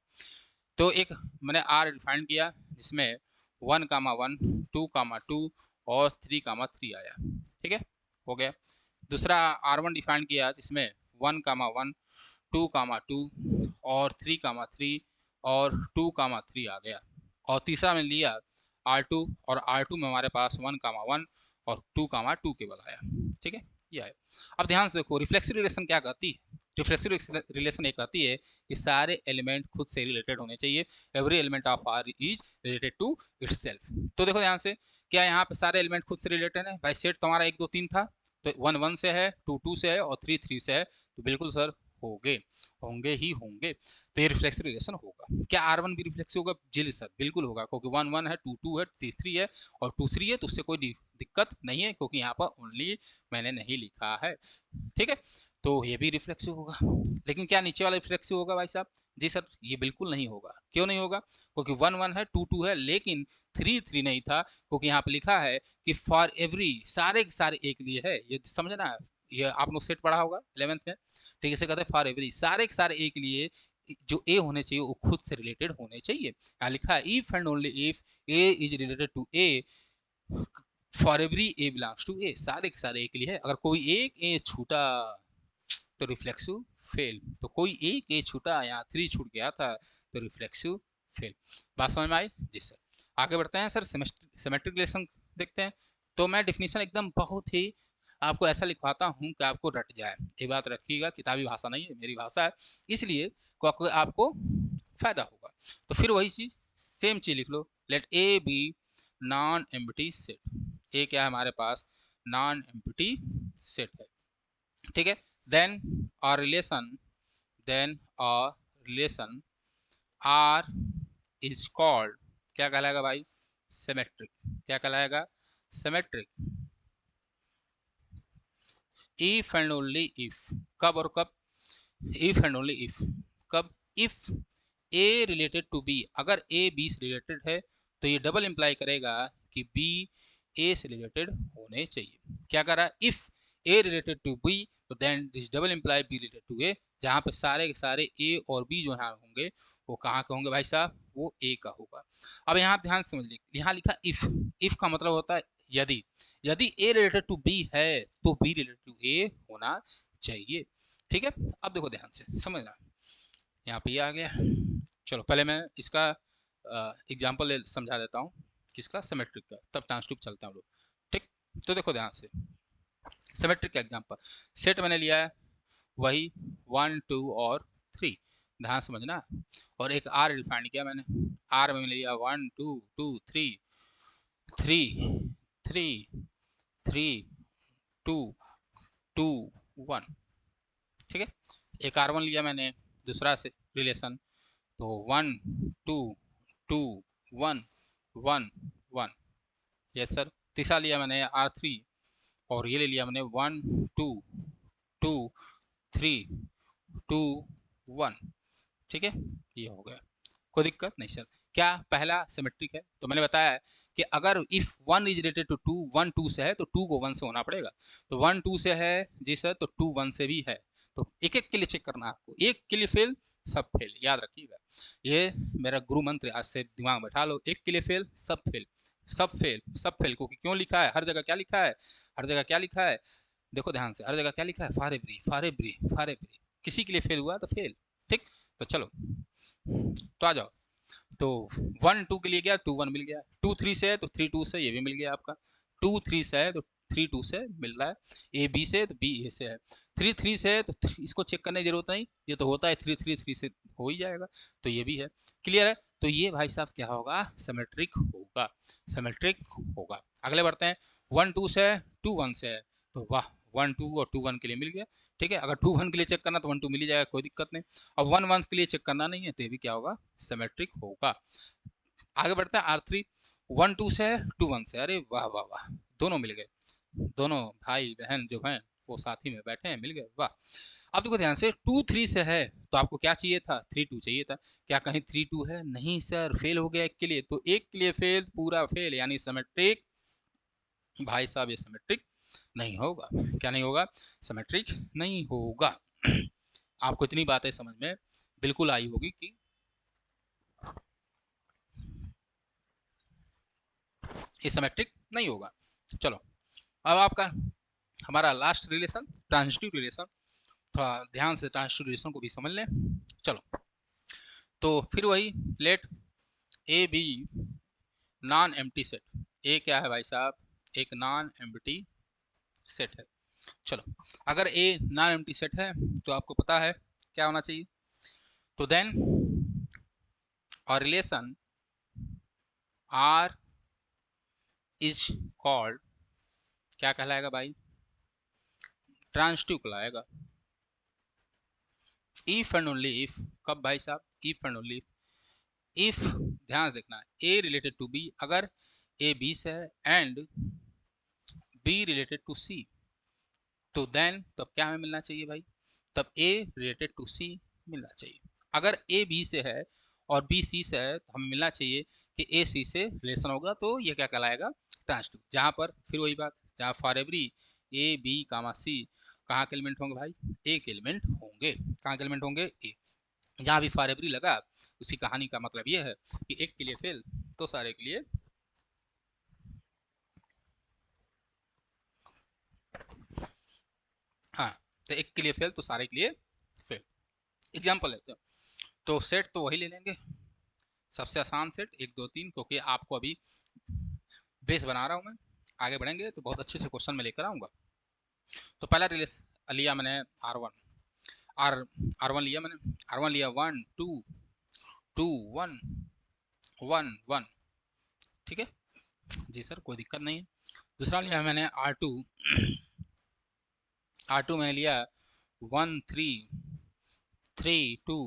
[SPEAKER 1] तो एक मैंने आर डिफाइन किया जिसमें 1,1 2,2 और 3,3 आया। ठीक है, हो गया। दूसरा R1 डिफाइन किया जिसमें 1,1 2,2 और 3,3 और 2,3 आ गया। और तीसरा में लिया R2 और R2 में हमारे पास 1,1 और 2,2 केवल आया। ठीक है, ये आया। अब ध्यान से देखो रिफ्लेक्सिव रिलेशन क्या कहती है। रिफ्लेक्सिव रिलेशन ये कहती है कि सारे एलिमेंट खुद से रिलेटेड होने चाहिए। Every element of are is related to itself. तो देखो ध्यान से, क्या यहाँ पे सारे एलिमेंट खुद से रिलेटेड है? भाई सेट तुम्हारा 1 2 3 था, तो 1 1 से है, 2 2 से है और 3 3 से है, तो बिल्कुल सर होंगे, होंगे ही होंगे। तो ये रिफ्लेक्सिव रिलेशन होगा। क्या R1 भी रिफ्लेक्सिव होगा? जी सर बिल्कुल होगा, क्योंकि 1 1 है, 2 2 है, 3 3 है और 2 3 है, तो उससे कोई दिक्कत नहीं है, क्योंकि यहाँ पर ओनली मैंने नहीं लिखा है। ठीक है, तो ये भी रिफ्लेक्सिव होगा। लेकिन क्या नीचे वाला रिफ्लेक्सिव होगा भाई साहब? जी सर ये बिल्कुल नहीं होगा। क्यों नहीं होगा? क्योंकि 1 1 है, 2 2 है, लेकिन 3 3 नहीं था, क्योंकि यहाँ पे लिखा है कि फॉर एवरी, सारे के सारे एक लिए है। ये समझना है, ये आप लोग सेट पढ़ा होगा 11th में। ठीक है, इसे कहते हैं फॉर एवरी, सारे के सारे एक लिए जो ए होने चाहिए वो खुद से रिलेटेड होने चाहिए। यहाँ लिखा है if and only if A is related to A, for every A belongs to A, सारे के सारे एक लिए है। अगर कोई एक ए छूटा तो रिफ्लेक्सिव फेल। तो कोई एक ए छूटा, यहाँ 3 छूट गया था, तो रिफ्लेक्सिव फेल। बात समझ में आई? जी सर। आगे बढ़ते हैं सर, सिमेट्रिक रिलेशन देखते हैं। तो मैं डिफिनीशन एकदम बहुत ही आपको ऐसा लिखवाता हूँ कि आपको रट जाए। ये बात रखिएगा, किताबी भाषा नहीं है, मेरी भाषा है, इसलिए आपको फायदा होगा। तो फिर वही चीज, सेम चीज लिख लो। Let A B non empty set. A क्या है हमारे पास? नॉन एम्प्टी सेट है। ठीक है, then a relation then a relation r is called, क्या कहलाएगा भाई? सिमेट्रिक। क्या कहलाएगा? Symmetric. If and only if, कब और कब? इफ एंड ओनली इफ, कब? If A related to b, अगर ए बी से रिलेटेड है तो ये डबल इंप्लाई करेगा कि बी ए से रिलेटेड होने चाहिए। क्या कर रहा है? If A related to B, तो then this double imply B related to A, जहाँ पे सारे के सारे ए और बी जो यहाँ होंगे वो कहाँ के होंगे भाई साहब? वो ए का होगा। अब यहाँ ध्यान समझ लीजिए, यहाँ लिखा इफ। इफ का मतलब होता है यदि। यदि ए रिलेटेड टू बी है तो बी रिलेटेड टू ए होना चाहिए। ठीक है, अब देखो ध्यान से समझना, यहाँ पे ये आ गया। चलो पहले मैं इसका एग्जाम्पल समझा देता हूँ, किसका? सिमेट्रिक का, तब ट्रांसट्यूब चलता है हम लोग। ठीक, तो देखो ध्यान से, सिमेट्रिक का एग्जाम्पल, सेट मैंने लिया है वही 1 2 और 3, ध्यान समझना। और एक आर डिफाइन किया मैंने, आर में लिया 1 2 2 3 3 3 3 2 2 1, ठीक है। एक R1 लिया मैंने दूसरा से रिलेशन, तो 1 2 2 1 1 1, यस सर। तीसरा लिया मैंने R3, और ये ले लिया मैंने 1 2 2 3 2 1, ठीक है। ये हो गया, कोई दिक्कत नहीं सर। क्या पहला सिमेट्रिक है? तो मैंने बताया है कि अगर इफ 1 इज रिलेटेड टू 2, 1 2 से है तो 2 को 1 से होना पड़ेगा। तो 1 2 से है जी सर, तो 2 1 से भी है। तो एक एक के लिए चेक करना है आपको, एक के लिए फेल सब फेल, याद रखिएगा। ये मेरा गुरु मंत्र, आज से दिमाग बैठा लो, एक के लिए फेल सब फेल, सब फेल सब फेल। क्योंकि क्यों लिखा है, हर जगह क्या लिखा है, हर जगह क्या लिखा है, देखो ध्यान से, हर जगह क्या लिखा है, फॉर एवरी, किसी के लिए फेल हुआ तो फेल, ठीक। तो चलो, तो आ जाओ। तो 1 2 के लिए गया, 2 1 मिल गया। 2 3 से है तो 3 2 से ये भी मिल गया आपका। 2 3 से है तो 3 2 से मिल रहा है। ए बी से तो बी ए से है। 3 3 से है तो इसको चेक करने की जरूरत नहीं, ये तो होता है 3 3 3 से हो ही जाएगा। तो ये भी है, क्लियर है। तो ये भाई साहब क्या होगा, सिमेट्रिक होगा, सिमेट्रिक होगा। अगले बढ़ते हैं, 1 2 से 2 1 से है, तो वाह 1 2 और 2 1 के लिए मिल गया, ठीक है। अगर 2 1 के लिए चेक करना तो 1 2 मिल ही जाएगा, कोई दिक्कत नहीं। अब 1 1 के लिए चेक करना नहीं है तो ये भी क्या होगा, सिमेट्रिक होगा। आगे बढ़ते हैं R3, 1 2 से 2 1 से, अरे वाह वाह वाह, दोनों मिल गए, दोनों भाई बहन जो हैं वो साथ ही में बैठे हैं, मिल गए, वाह। अब देखो ध्यान से, 2 3 से है तो आपको क्या चाहिए था, 3 2 चाहिए था। क्या कहीं 3 2 है? नहीं सर, फेल हो गया एक के लिए, तो एक के लिए फेल, पूरा फेल, यानी सिमेट्रिक भाई साहब, ये सिमेट्रिक नहीं होगा। क्या नहीं होगा, सिमेट्रिक नहीं होगा। आपको इतनी बातें समझ में बिल्कुल आई होगी कि ये सिमेट्रिक नहीं होगा। चलो, अब आपका हमारा लास्ट रिलेशन, ट्रांजिटिव रिलेशन, थोड़ा ध्यान से ट्रांजिटिव रिलेशन को भी समझ लें। चलो, तो फिर वही, let A B non empty set. A क्या है भाई साहब, एक नॉन एम्प्टी सेट है। चलो, अगर ए नॉन एम्प्टी सेट है तो आपको पता है क्या होना चाहिए, तो देन और रिलेशन आर इज कॉल्ड, क्या कहलाएगा भाई, ट्रांजिटिव कहलाएगा। इफ एंड ओनली इफ, कब भाई साहब, इफ एंड ओनली इफ, ध्यान से देखना, ए रिलेटेड टू बी, अगर ए बी से है and B related to C, तो देन तब क्या हमें मिलना चाहिए भाई, तब ए रिलेटेड टू सी मिलना चाहिए। अगर ए बी से है और बी सी से है तो हमें मिलना चाहिए कि ए सी से रिलेशन होगा, तो ये क्या कहलाएगा, ट्रांजिटिव। जहाँ पर फिर वही बात, जहाँ for every A B comma सी, कहाँ के एलिमेंट होंगे भाई, ए के एलिमेंट होंगे। कहाँ के एलिमेंट होंगे, ए। जहाँ भी फॉर एवरी लगा, उसी कहानी का मतलब ये है कि एक के लिए फेल तो सारे के लिए, हाँ, तो एक के लिए फेल तो सारे के लिए फेल। एग्जाम्पल लेते हैं, तो सेट तो वही ले लेंगे, सबसे आसान सेट 1 2 3, क्योंकि आपको अभी बेस बना रहा हूँ मैं, आगे बढ़ेंगे तो बहुत अच्छे से क्वेश्चन में लेकर आऊँगा। तो पहला रिलेस लिया मैंने R1, आर R1 लिया मैंने, R1 लिया 1 2 2 1 1 1, ठीक है जी सर, कोई दिक्कत नहीं है। दूसरा लिया मैंने R2, R2 मैंने लिया 1 3 3 2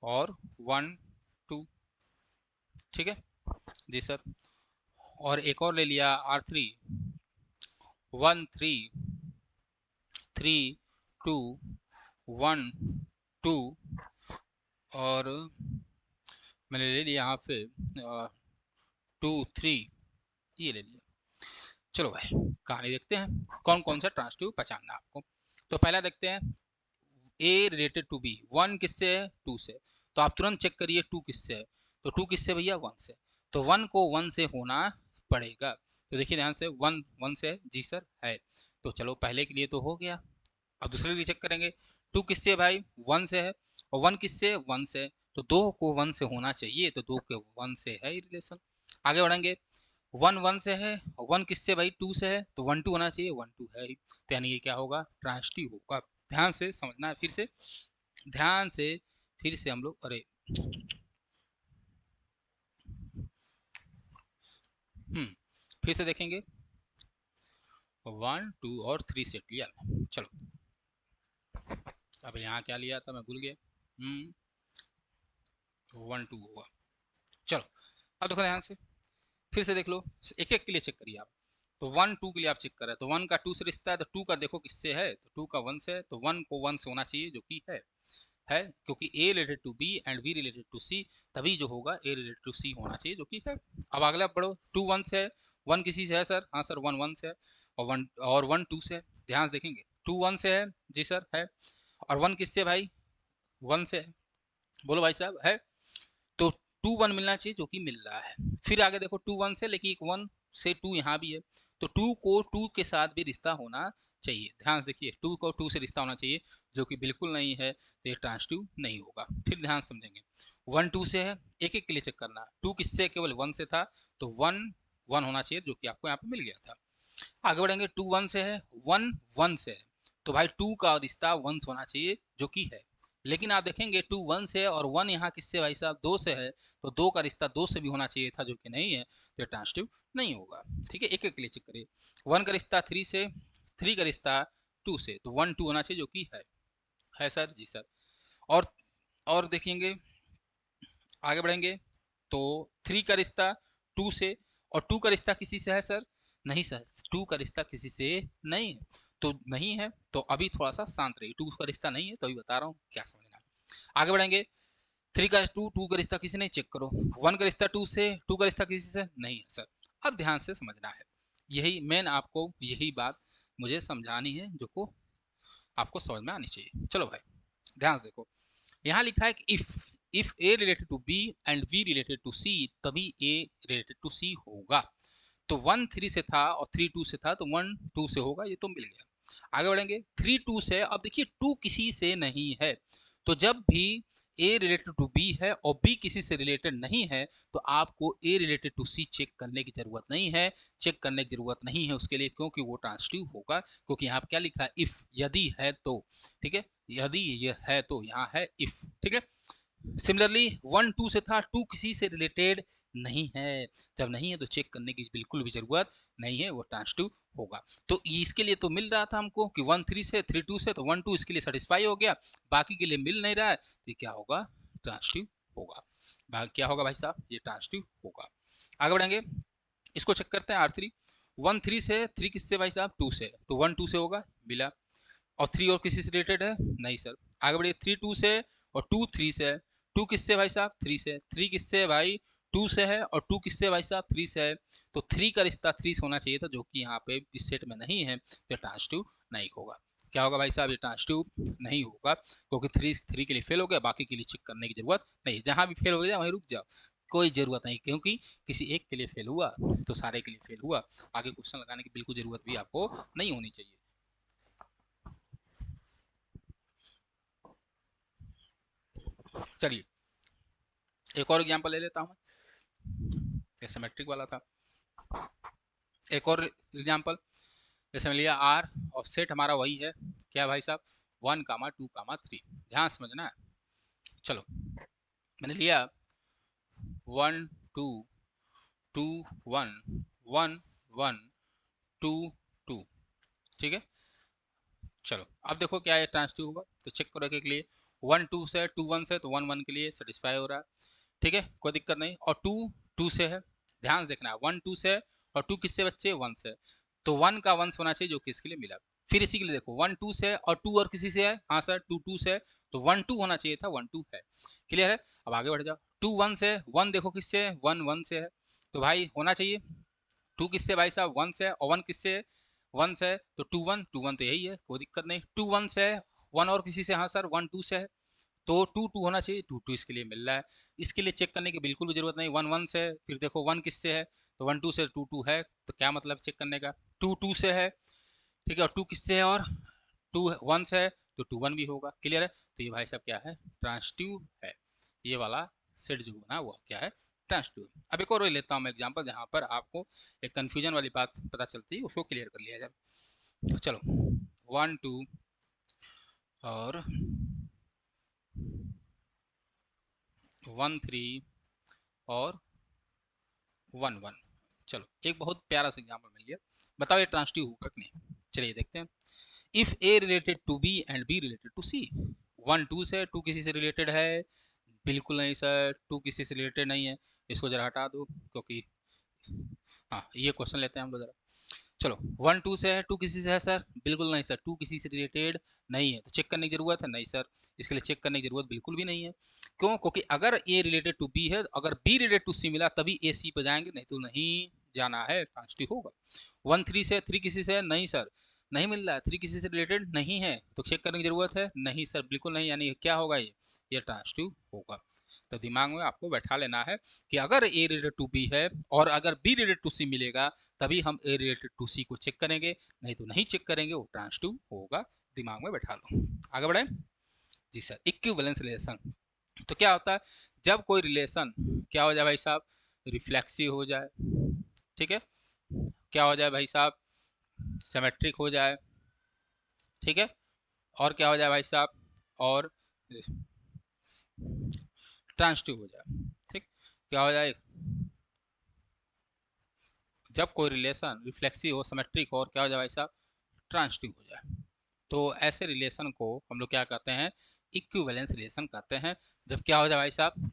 [SPEAKER 1] और 1 2, ठीक है जी सर। और एक और ले लिया R3, 1 3 3 2 1 2, और मैंने ले लिया यहाँ पे 2 3, ये ले लिया। चलो भाई, कहानी देखते हैं, कौन कौन सा ट्रांजिटिव पहचानना आपको। तो पहला देखते हैं, ए रिलेटेड टू बी, 1 किससे है, 2 से, तो आप तुरंत चेक करिए 2 किससे है, तो 2 किससे भैया, 1 से, तो 1 को 1 से होना पड़ेगा। तो देखिए ध्यान से, 1 1 से है जी सर है, तो चलो पहले के लिए तो हो गया। अब दूसरे के लिए चेक करेंगे, 2 किससे है भाई, 1 से है, और 1 किससे, 1 से, तो 2 को 1 से होना चाहिए, तो 2 के 1 से है रिलेशन। आगे बढ़ेंगे, 1 1 से है और 1 किससे भाई, 2 से है, तो 1 2 होना चाहिए, 1 2 है ही, तो यानी ये क्या होगा, ट्रांजिटिव होगा। ध्यान से समझना है, फिर से ध्यान से फिर से हम लोग अरे फिर से देखेंगे 1 2 और 3 सेट लिया। चलो अब यहाँ क्या लिया था मैं भूल गया। 1 2 होगा। चलो अब देखो ध्यान से, फिर से देख लो, एक एक के लिए चेक करिए आप। तो 1 2 के लिए आप चेक कर रहे हैं, तो 1 का 2 से रिश्ता है, तो 2 का देखो किससे है, तो 2 का 1 से है, तो 1 को 1 से होना चाहिए जो कि है क्योंकि A related to B and B related to C, तभी जो होगा A रिलेटेड टू C होना चाहिए जो कि है। अब अगला पढ़ो, 2 1 से है, 1 किसी से है सर, हाँ सर 1 1 से है, और 1 2 से है। ध्यान से देखेंगे 2 1 से है, जी सर है, और 1 किससे भाई, 1 से है, बोलो भाई साहब है, तो 2 1 मिलना चाहिए जो कि मिल रहा है। फिर आगे देखो 2 1 से, लेकिन एक 1 से 2 यहाँ भी है, तो 2 को 2 के साथ भी रिश्ता होना चाहिए। ध्यान से देखिए 2 को 2 से रिश्ता होना चाहिए जो कि बिल्कुल नहीं है, तो ये ट्रांसटिव नहीं होगा। फिर ध्यान समझेंगे 1 2 से है, एक एक के लिए चेक करना, 2 किससे, केवल 1 से था, तो 1 1 होना चाहिए जो कि आपको यहाँ पे मिल गया था। आगे बढ़ेंगे 2 1 से है, 1 1 से है, तो भाई 2 का रिश्ता 1 से होना चाहिए जो कि है। लेकिन आप देखेंगे 2 1 से है और 1 यहाँ किससे भाई साहब, 2 से है, तो 2 का रिश्ता 2 से भी होना चाहिए था जो कि नहीं है, तो ट्रांसटिव नहीं होगा। ठीक है, एक एक के लिए चेक करिए। 1 का रिश्ता 3 से, 3 का रिश्ता 2 से, तो 1 2 होना चाहिए जो कि है सर, जी सर। और और देखेंगे, आगे बढ़ेंगे, तो 3 का रिश्ता 2 से, और 2 का रिश्ता किसी से है सर, नहीं सर, 2 का रिश्ता किसी से नहीं है, तो नहीं है, तो अभी थोड़ा सा शांत रहिए, 2 का रिश्ता नहीं है तो अभी बता रहा हूँ क्या समझना। आगे बढ़ेंगे, 3 का 2 का रिश्ता किसी ने, चेक करो, 1 का रिश्ता 2 से, 2 का रिश्ता किसी से नहीं है सर। अब ध्यान से समझना है, यही मेन आपको यही बात मुझे समझानी है जो को आपको समझ में आनी चाहिए। चलो भाई ध्यान से देखो, यहाँ लिखा है कि if A related to B and B related to C, तभी ए रिलेटेड टू सी होगा। तो 1 3 से था और 3 2 से था, तो 1 2 से होगा, ये तो मिल गया। आगे बढ़ेंगे 3 2 से, अब देखिए 2 किसी से नहीं है, तो जब भी ए रिलेटेड टू बी है और बी किसी से रिलेटेड नहीं है, तो आपको ए रिलेटेड टू सी चेक करने की जरूरत नहीं है, चेक करने की जरूरत नहीं है उसके लिए, क्योंकि वो ट्रांसटिव होगा, क्योंकि यहाँ पे क्या लिखा है, इफ, यदि है तो। ठीक है, यदि ये है तो यहाँ है इफ। ठीक है, सिमिलरली 1 2 से था, 2 किसी से रिलेटेड नहीं है, जब नहीं है तो चेक करने की बिल्कुल भी जरूरत नहीं है, वो ट्रांसटिव होगा। तो इसके लिए तो मिल रहा था हमको कि 1 3 से, 3 2 से, तो 1 2 इसके लिए सेटिस्फाई हो गया, बाकी के लिए मिल नहीं रहा है, तो ये क्या होगा, ट्रांसटिव होगा। बाकी क्या होगा भाई साहब, ये ट्रांसटिव होगा। आगे बढ़ेंगे, इसको चेक करते हैं R3, 1 3 से, 3 किससे भाई साहब, 2 से, तो 1 2 से होगा, मिला, और 3 और किसी से रिलेटेड है, नहीं सर। आगे बढ़िए, 3 2 से और 2 3 से है, 2 किससे भाई साहब, 3 से, 3 किससे है भाई, 2 से है, और 2 किससे भाई साहब, 3 से है, तो 3 का रिश्ता 3 से होना चाहिए था जो कि यहाँ पे इस सेट में नहीं है, तो ट्रांसटिव नहीं होगा। क्या होगा भाई साहब, ये ट्रांसटिव नहीं होगा, क्योंकि 3 के लिए फेल हो गया, बाकी के लिए चेक करने की जरूरत नहीं, जहां भी फेल हो गया वहीं रुक जाओ, कोई जरूरत नहीं, क्योंकि किसी एक के लिए फेल हुआ तो सारे के लिए फेल हुआ, आगे क्वेश्चन लगाने की बिल्कुल जरूरत भी आपको नहीं होनी चाहिए। चलिए एक और एग्जांपल ले लेता हूँ, ये सिमेट्रिक वाला था। एक और एग्जांपल, जैसे मैं लिया आर, और सेट हमारा वही है, क्या भाई साहब, 1 2 3, ध्यान समझना है। चलो मैंने लिया 1 2 2 1 1 1 2 2। ठीक है, चलो अब देखो क्या ये ट्रांसटिव होगा, तो चेक करो के लिए, 1 2 से, 2 1 से, तो 1 1 के लिए सेटिस्फाई हो रहा है। ठीक है, कोई दिक्कत नहीं, और 2 2 से है, ध्यान से देखना है, 1 2 से, और 2 किससे बच्चे, 1 से, तो 1 का 1 होना चाहिए जो कि इसके लिए मिला। फिर इसी के लिए देखो 1 2 से, और 2 और किसी से है, हाँ सर 2 2 से, तो 1 2 होना चाहिए था, 1 2 है, क्लियर है। अब आगे बढ़ जाओ, 2 1 से, 1 देखो किससे है, 1 1 से है, तो भाई होना चाहिए 2 किससे भाई साहब, 1 से, और 1 किससे, 1 से, तो 2 1 2 1 तो यही है, कोई दिक्कत नहीं, 2 1 से, 1 और किसी से, हाँ सर 1 2 से है, तो 2 2 होना चाहिए, 2 2 इसके लिए मिल रहा है, इसके लिए चेक करने की बिल्कुल भी जरूरत नहीं, 1 1 से, फिर देखो 1 किससे है, तो 1 2 से, 2 2 है, तो क्या मतलब चेक करने का, 2 2 से है, ठीक है, और 2 किससे है, और 2 1 से है, तो 2 1 भी होगा, क्लियर है। तो ये भाई साहब क्या है, ट्रांसटिव है, ये वाला सेट जो बना हुआ क्या है, ट्रांसटिव। अब एक और लेता हूँ मैं एग्जांपल, जहाँ पर आपको एक कन्फ्यूजन वाली बात पता चलती है, उसको क्लियर कर लिया जाए। चलो 1 2 और 1 3 और 1 1। चलो एक बहुत प्यारा सा एग्जाम्पल मिल गया, बताओ ये ट्रांसटिव होगा कि नहीं। चलिए देखते हैं। If A related to B and B related to C. 1 2 से, 2 किसी से रिलेटेड है? बिल्कुल नहीं सर, 2 किसी से रिलेटेड नहीं है। इसको जरा हटा दो क्योंकि, हाँ ये क्वेश्चन लेते हैं हम लोग जरा। चलो 1 2 से है, 2 किसी से है सर? बिल्कुल नहीं सर, 2 किसी से रिलेटेड नहीं है। तो चेक करने की जरूरत है? नहीं सर, इसके लिए चेक करने की जरूरत बिल्कुल भी नहीं है। क्यों? क्योंकि अगर ए रिलेटेड टू बी है, अगर बी रिलेटेड टू सी मिला तभी ए सी पे जाएंगे, नहीं तो नहीं जाना है, ट्रांसटिव होगा। 1 3 से, 3 किसी से है? नहीं सर, नहीं मिल रहा है, 3 किसी से रिलेटेड नहीं है, तो चेक करने की जरूरत है? नहीं सर, बिल्कुल नहीं। यानी क्या होगा ये ट्रांसटिव होगा। तो दिमाग में आपको बैठा लेना है कि अगर ए रिलेटेड टू बी है और अगर बी रिलेटेड टू सी मिलेगा तभी हम ए रिलेटेड टू सी को चेक करेंगे, नहीं तो नहीं चेक करेंगे, वो ट्रांसटिव होगा। दिमाग में बैठा लो। आगे बढ़े। जी सर, इक्विवेलेंस रिलेशन। तो क्या होता है जब कोई रिलेशन क्या हो जाए भाई साहब, रिफ्लेक्सिव हो जाए, ठीक है, क्या हो जाए भाई साहब, सिमेट्रिक हो जाए, ठीक है, और क्या हो जाए भाई साहब, और ट्रांसटिव हो जाए। ठीक, क्या हो जाए जब कोई रिलेशन रिफ्लेक्सिव हो, सिमेट्रिक हो, और क्या हो जाए भाई साहब, ट्रांसटिव हो जाए। तो ऐसे रिलेशन को हम लोग क्या कहते हैं, इक्विवेलेंस रिलेशन कहते हैं। जब क्या हो जाए भाई साहब,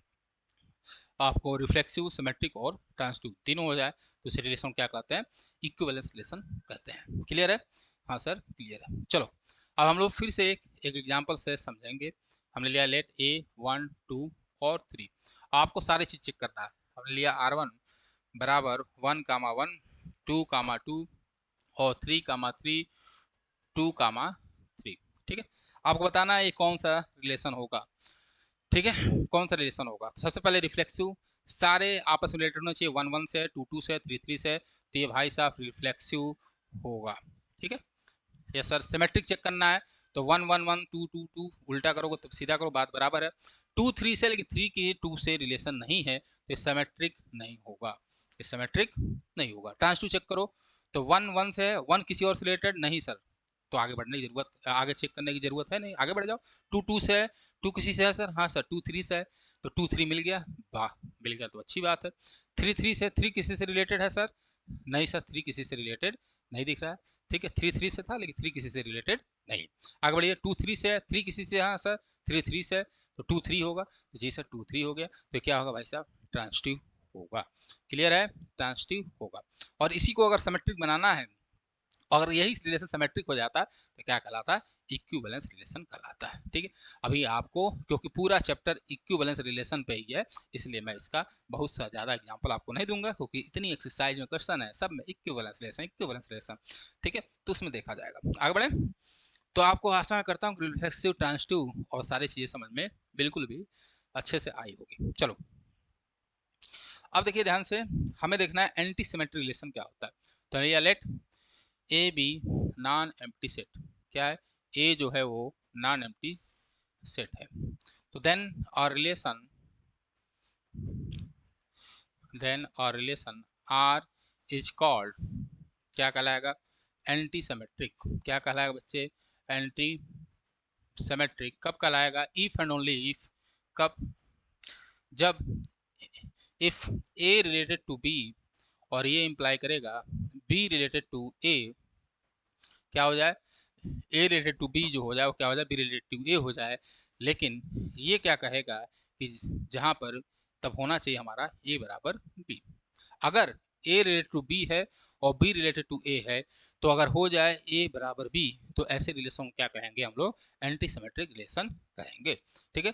[SPEAKER 1] आपको रिफ्लेक्सिव, सिमेट्रिक और ट्रांसटिव तीनों हो जाए तो इस रिलेशन क्या कहते हैं, इक्विवेलेंस रिलेशन कहते हैं। क्लियर है? हाँ सर क्लियर है। चलो अब हम लोग फिर से एक एग्जांपल से समझेंगे। हमने लिया लेट ए 1 2 और 3। आपको सारी चीज चेक करना है। हमने लिया R1 बराबर 1 कामा 1 2 कामा 2 और 3 कामा 3 2 कामा 3। ठीक है, आपको बताना है ये कौन सा रिलेशन होगा। ठीक है, कौन सा रिलेशन होगा। तो सबसे पहले रिफ्लेक्सिव, सारे आपस में रिलेटेड होना चाहिए। 1 1 से, 2 2 से, 3 3 से, तो ये भाई साहब रिफ्लेक्सिव होगा। ठीक है, ये सर सिमेट्रिक चेक करना है तो 1 1 1 2 2 2 उल्टा करोगे तो सीधा करो, बात बराबर है। 2 3 से, लेकिन 3 की 2 से रिलेशन नहीं है तो ये सिमेट्रिक नहीं होगा, ये सिमेट्रिक नहीं होगा। ट्रांस 2 चेक करो तो 1 1 से है, 1 किसी और से रिलेटेड नहीं सर, तो आगे बढ़ने की जरूरत, आगे चेक करने की जरूरत है नहीं, आगे बढ़ जाओ। 2 2 से है, 2 किसी से है सर? हाँ सर। 2 3 से है तो 2 3 मिल गया, वाह मिल गया तो अच्छी बात है। 3 3 से, 3 किसी से रिलेटेड है सर? नहीं सर, 3 किसी से रिलेटेड नहीं दिख रहा है। ठीक है, 3 3 से था लेकिन 3 किसी से रिलेटेड नहीं। आगे बढ़िए, 2 3 से है, 3 किसी से, हाँ सर 3 3 से है तो 2 3 होगा, तो जी सर 2 3 हो गया, तो क्या होगा भाई साहब, ट्रांसटिव होगा। क्लियर है, ट्रांसटिव होगा। और इसी को अगर सिमेट्रिक बनाना है, अगर यही रिलेशन सिमेट्रिक हो जाता है तो क्या कहलाता है, इक्विवेलेंस रिलेशन कहलाता है। ठीक है, अभी आपको क्योंकि पूरा चैप्टर इक्विवेलेंस रिलेशन पे ही है, इसलिए मैं इसका बहुत सा ज़्यादा एग्जांपल आपको नहीं दूंगा, क्योंकि इतनी एक्सरसाइज में क्वेश्चन है सब में इक्विवेलेंस रिलेशन, इक्विवेलेंस रिलेशन। ठीक है, तो उसमें देखा जाएगा। आगे बढ़े। तो आपको आशा करता हूँ रिफ्लेक्सिव, ट्रांसटिव और सारी चीज़ें समझ में बिल्कुल भी अच्छे से आई होगी। चलो अब देखिए ध्यान से, हमें देखना है एंटी सिमेट्रिक रिलेशन क्या होता है। तो ये let A B non empty set, क्या है, ए जो है वो नॉन एम्प्टी सेट है। तो देन आर इज कॉल्ड, क्या कहलाएगा, एंटी सिमेट्रिक। क्या कहलाएगा बच्चे, एंटी सिमेट्रिक। कब कहलाएगा, इफ एंड ओनली इफ, कब, जब if A related to b और ये इंप्लाई करेगा बी रिलेटेड टू ए, क्या हो जाए, ए रिलेटेड टू बी जो हो जाए वो क्या हो जाए, बी रिलेटेड टू ए हो जाए। लेकिन ये क्या कहेगा कि जहां पर तब होना चाहिए हमारा ए बराबर बी। अगर ए रिलेटेड टू बी है और बी रिलेटेड टू ए है, तो अगर हो जाए ए बराबर बी तो ऐसे रिलेशन क्या कहेंगे हम लोग, एंटी सिमेट्रिक रिलेशन कहेंगे। ठीक है,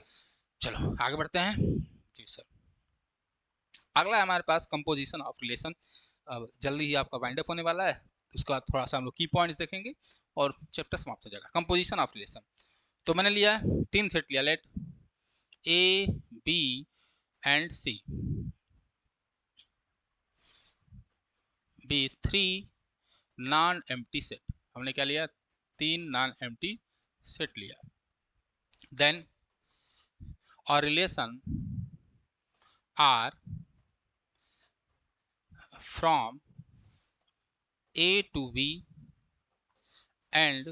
[SPEAKER 1] चलो आगे बढ़ते हैं। जी सर, अगला है हमारे पास कंपोजिशन ऑफ रिलेशन। अब जल्दी ही आपका वाइंड अप होने वाला है, उसके बाद थोड़ा सा हम लोग की पॉइंट्स देखेंगे और चैप्टर समाप्त हो जाएगा। कंपोजिशन ऑफ रिलेशन, तो मैंने लिया 3 सेट लिया, let A B and C, be 3 non empty set. हमने क्या लिया, 3 नॉन एम्प्टी सेट लिया। देन और relation are from A to B and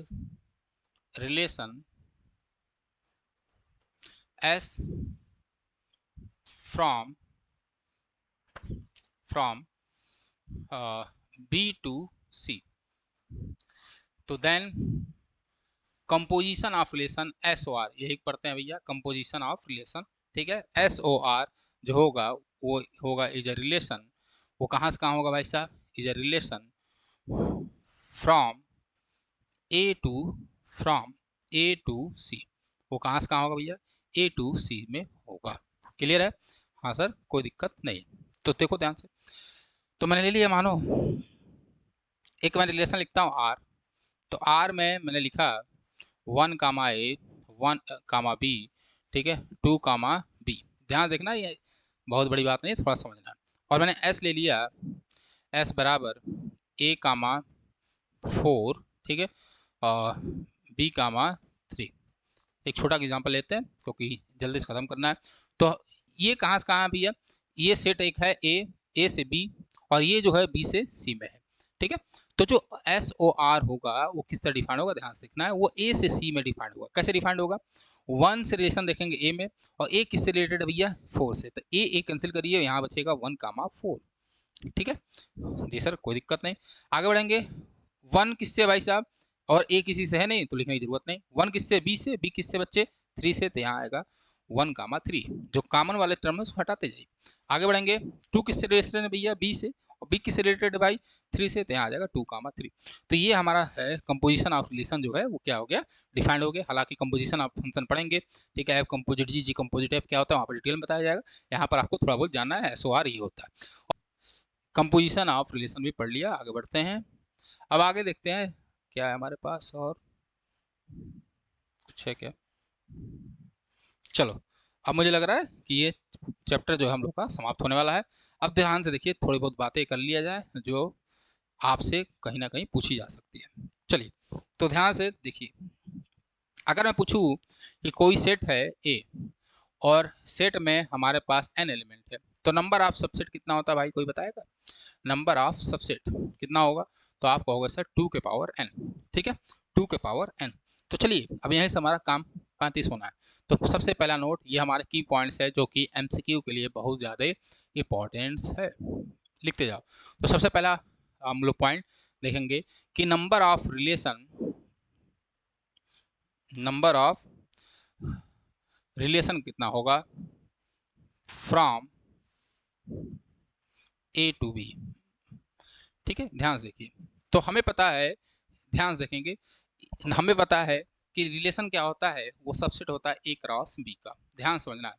[SPEAKER 1] relation S from B to C, तो then composition of relation S O R, यही पढ़ते हैं भैया, कंपोजिशन ऑफ रिलेशन, ठीक है। एस ओ आर जो होगा वो होगा इज अ रिलेशन, वो कहाँ से कहाँ होगा भाई साहब, is a relation from A to from A to C, वो कहाँ से कहाँ होगा भैया, ए टू सी में होगा। क्लियर है, हाँ सर कोई दिक्कत नहीं। तो देखो ध्यान से, तो मैंने ले लिया, मानो एक मैं रिलेशन लिखता हूँ आर, तो आर में मैंने लिखा 1 कामा ए 1 कामा बी, ठीक है, 2 कामा बी। ध्यान देखना, ये बहुत बड़ी बात नहीं है, थोड़ा समझना। और मैंने एस ले लिया, एस बराबर ए कामा 4, ठीक है, और बी कामा 3। एक छोटा एग्जांपल लेते हैं क्योंकि जल्दी से ख़त्म करना है। तो ये कहाँ से कहाँ भी है, ये सेट एक है ए से बी, और ये जो है बी से सी में है, ठीक है। तो जो एस ओ आर होगा वो किस तरह डिफाइंड होगा, ध्यान से देखना है, वो ए से सी में डिफाइंड होगा। कैसे डिफाइंड होगा, 1 से रिलेशन देखेंगे ए में, और ए किससे रिलेटेड है भैया, 4 से, तो ए कैंसिल करिए, यहाँ बचेगा 1 कामा 4, ठीक है। जी सर कोई दिक्कत नहीं, आगे बढ़ेंगे। 1 किससे भाई साहब, और ए किसी से है नहीं तो लिखने की जरूरत नहीं। 1 किससे, बी से, बी किससे बच्चे, 3 से, तो यहाँ आएगा 1 कामा 3, जो कॉमन वाले टर्म है उसको हटाते जाइए। आगे बढ़ेंगे, 2 किससे रिलेटेड है भैया, बी से, और बी किससे रिलेटेड है भाई, 3 से, तो यहाँ आ जाएगा 2 कामा 3। तो ये हमारा है कंपोजिशन ऑफ रिलेशन जो है वो क्या हो गया, डिफाइंड हो गया। हालांकि कंपोजिशन ऑफ फंक्शन पढ़ेंगे, ठीक है, एफ कंपोजिट जी कंपोजिट एफ क्या होता है वहाँ पर डिटेल में बताया जाएगा। यहाँ पर आपको थोड़ा बहुत जानना है, एसओआर ये होता है। कंपोजिशन ऑफ रिलेशन भी पढ़ लिया, आगे बढ़ते हैं। अब आगे देखते हैं क्या है हमारे पास, और कुछ है क्या। चलो, अब मुझे लग रहा है कि ये चैप्टर जो है हम लोग का समाप्त होने वाला है। अब ध्यान से देखिए, थोड़ी बहुत बातें कर लिया जाए जो आपसे कहीं ना कहीं पूछी जा सकती है। चलिए, तो ध्यान से देखिए, अगर मैं पूछूं कि कोई सेट है ए, और सेट में हमारे पास n एलिमेंट है, तो नंबर ऑफ सबसेट कितना होता है भाई, कोई बताएगा। नंबर ऑफ सबसेट कितना होगा, तो आपका होगा सर 2 के पावर n, ठीक है, 2 के पावर n। तो चलिए, अब यहीं से हमारा काम 35 होना है। तो सबसे पहला नोट, ये हमारे की पॉइंट्स है जो कि एमसीक्यू के लिए बहुत ज़्यादा इंपॉर्टेंस है, लिखते जाओ। तो सबसे पहला हम लोग पॉइंट देखेंगे कि नंबर ऑफ रिलेशन कितना होगा फ्रॉम ए टू बी, ठीक है। ध्यान से देखिए, तो हमें पता है, ध्यान से देखेंगे, हमें पता है कि रिलेशन क्या होता है, वो सबसेट होता है ए क्रॉस बी का, ध्यान समझना है।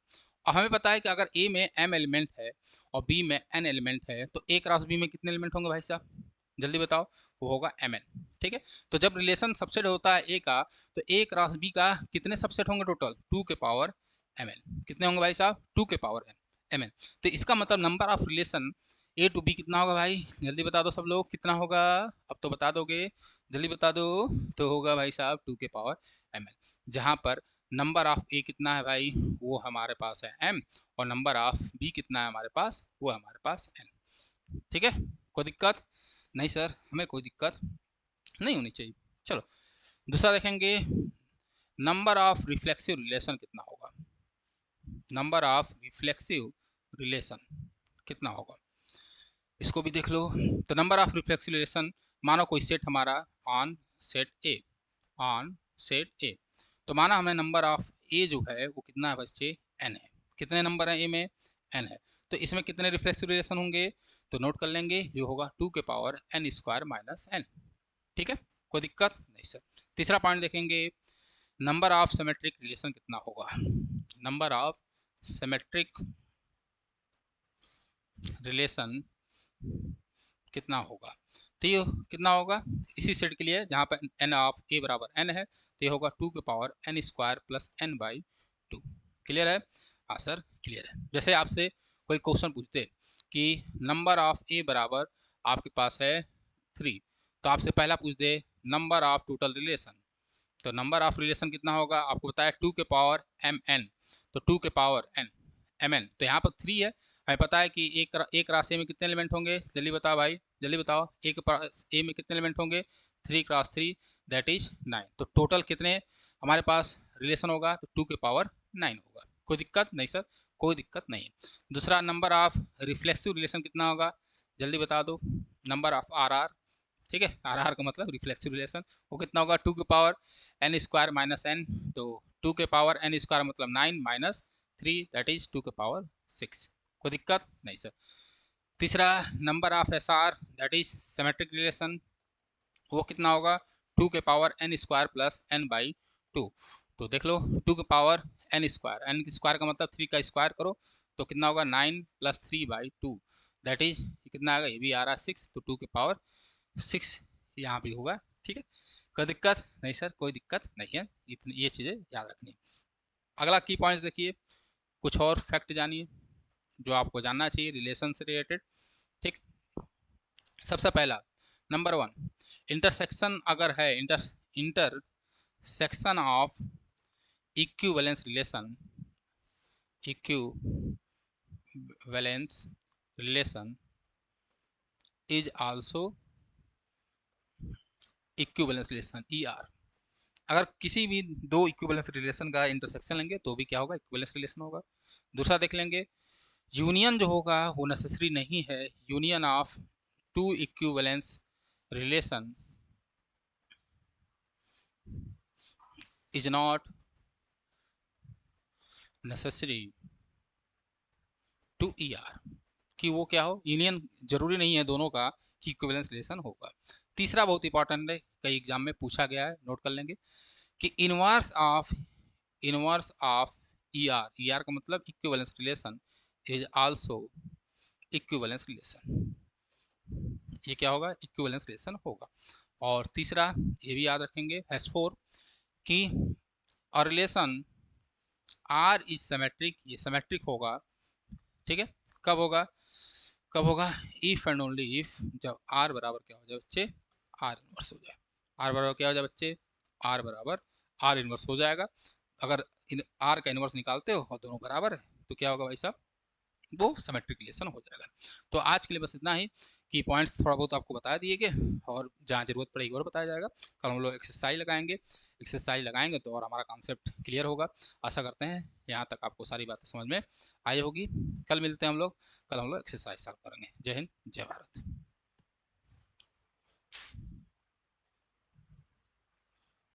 [SPEAKER 1] और हमें पता है कि अगर ए में m एलिमेंट है और बी में n एलिमेंट है, तो ए क्रॉस बी में कितने एलिमेंट होंगे भाई साहब, जल्दी बताओ, वो होगा mn, ठीक है। तो जब रिलेशन सबसेट होता है ए का, तो ए क्रॉस बी का कितने सबसेट होंगे टोटल, 2 के पावर mn, कितने होंगे भाई साहब, 2 के पावर mn। तो इसका मतलब number of relation a to b कितना होगा भाई, जल्दी बता दो सब लोग, कितना होगा, अब तो बता दोगे, जल्दी बता दो। तो होगा भाई साहब 2 के पावर mn, जहाँ पर नंबर ऑफ ए कितना है भाई, वो हमारे पास है m, और नंबर ऑफ बी कितना है हमारे पास, वो हमारे पास n, ठीक है। कोई दिक्कत नहीं सर, हमें कोई दिक्कत नहीं होनी चाहिए। चलो, दूसरा देखेंगे, नंबर ऑफ रिफ्लेक्सिव रिलेशन कितना होगा, नंबर ऑफ रिफ्लेक्सिव रिलेशन कितना होगा, इसको भी देख लो। तो नंबर ऑफ रिफ्लेक्सिव रिलेशन, मानो कोई सेट हमारा ऑन सेट ए, तो माना हमें नंबर ऑफ ए जो है वो कितना है बच्चे, n है। कितने नंबर हैं ए में, n है। तो इसमें कितने रिफ्लेक्सिव रिलेशन होंगे, तो नोट कर लेंगे, ये होगा 2 के power n square minus n, ठीक है, कोई दिक्कत नहीं सर। तीसरा पॉइंट देखेंगे, नंबर ऑफ सिमेट्रिक रिलेशन कितना होगा, नंबर ऑफ सिमेट्रिक रिलेशन कितना होगा, तो ये कितना होगा, इसी सेट के लिए जहाँ पर n ऑफ ए बराबर n है, तो ये होगा 2 के power n square plus n by 2। Clear है, हाँ सर क्लियर है। जैसे आपसे कोई क्वेश्चन पूछते कि नंबर ऑफ ए बराबर आपके पास है 3, तो आपसे पहला पूछ दे नंबर ऑफ टोटल रिलेशन, तो नंबर ऑफ रिलेशन कितना होगा, आपको बताया 2 के पावर mn, तो 2 के पावर n mn, तो यहाँ पर 3 है, हमें पता है कि एक राशि में कितने एलिमेंट होंगे, जल्दी बताओ भाई, जल्दी बताओ, एक ए में कितने एलिमेंट होंगे, 3 क्रॉस 3 दैट इज 9, तो टोटल कितने हमारे पास रिलेशन होगा, तो 2 के पावर 9 होगा। कोई दिक्कत नहीं सर, कोई दिक्कत नहीं है। दूसरा, नंबर ऑफ रिफ्लेक्सिव रिलेशन कितना होगा, जल्दी बता दो। नंबर ऑफ आर आर, ठीक है, आर आर का मतलब रिफ्लेक्सिव रिलेशन, वो कितना होगा, 2 के पावर n² - n, तो 2 के पावर n² मतलब 9 - 3, दैट इज 2 के पावर 6। कोई दिक्कत नहीं सर। तीसरा, number of S R that is symmetric relation, वो कितना होगा, 2 के पावर n² प्लस n/2। तो देख लो, 2 के पावर n², n² का मतलब 3 का स्क्वायर करो तो कितना होगा, 9 + 3/2, दैट इज कितना आएगा, ये भी आ रहा है 6, तो 2 के पावर 6 यहाँ भी होगा। ठीक है, कोई दिक्कत नहीं सर, कोई दिक्कत नहीं है, इतनी ये चीज़ें याद रखनी है। अगला की पॉइंट्स देखिए, कुछ और फैक्ट जानिए जो आपको जानना चाहिए रिलेशन से रिलेटेड। ठीक, सबसे पहला, नंबर 1, इंटरसेक्शन अगर है, intersection of equivalence relation, equivalence relation is also equivalence relation, ER। अगर किसी भी दो इक्विवेलेंस रिलेशन का इंटरसेक्शन लेंगे तो भी क्या होगा, इक्विवेलेंस रिलेशन होगा। दूसरा देख लेंगे, यूनियन जो होगा वो नेसेसरी नहीं है, union of 2 equivalence relation is not necessary to ER, कि वो क्या हो, यूनियन जरूरी नहीं है दोनों का कि इक्विवेलेंस रिलेशन होगा। तीसरा बहुत इंपॉर्टेंट है, कई एग्जाम में पूछा गया है, नोट कर लेंगे कि इनवर्स ऑफ ER का मतलब equivalence relation is also equivalence relation, ये क्या होगा, इक्विवेलेंस रिलेशन होगा। और तीसरा ये भी याद रखेंगे, S4, कि और रिलेशन R इज सिमेट्रिक, ये सिमेट्रिक होगा। ठीक है, कब होगा, कब होगा, इफ एंड ओनली इफ, जब R बराबर क्या हो जाए बच्चे, R इनवर्स हो जाए। R बराबर क्या हो जाए बच्चे, R बराबर R इनवर्स हो जाएगा। अगर R का इनवर्स निकालते हो और दोनों बराबर है तो क्या होगा भाई साहब, वो सिमेट्रिक रिलेशन हो जाएगा। तो आज के लिए बस इतना ही, कि पॉइंट्स थोड़ा बहुत आपको बता दिए गए, और जहाँ जरूरत पड़ेगी और बताया जाएगा। कल हम लोग एक्सरसाइज लगाएंगे, एक्सरसाइज लगाएंगे तो और हमारा कॉन्सेप्ट क्लियर होगा। आशा करते हैं यहाँ तक आपको सारी बातें समझ में आई होगी। कल मिलते हैं हम लोग, कल हम लोग एक्सरसाइज स्टार्ट करेंगे। जय हिंद, जय भारत।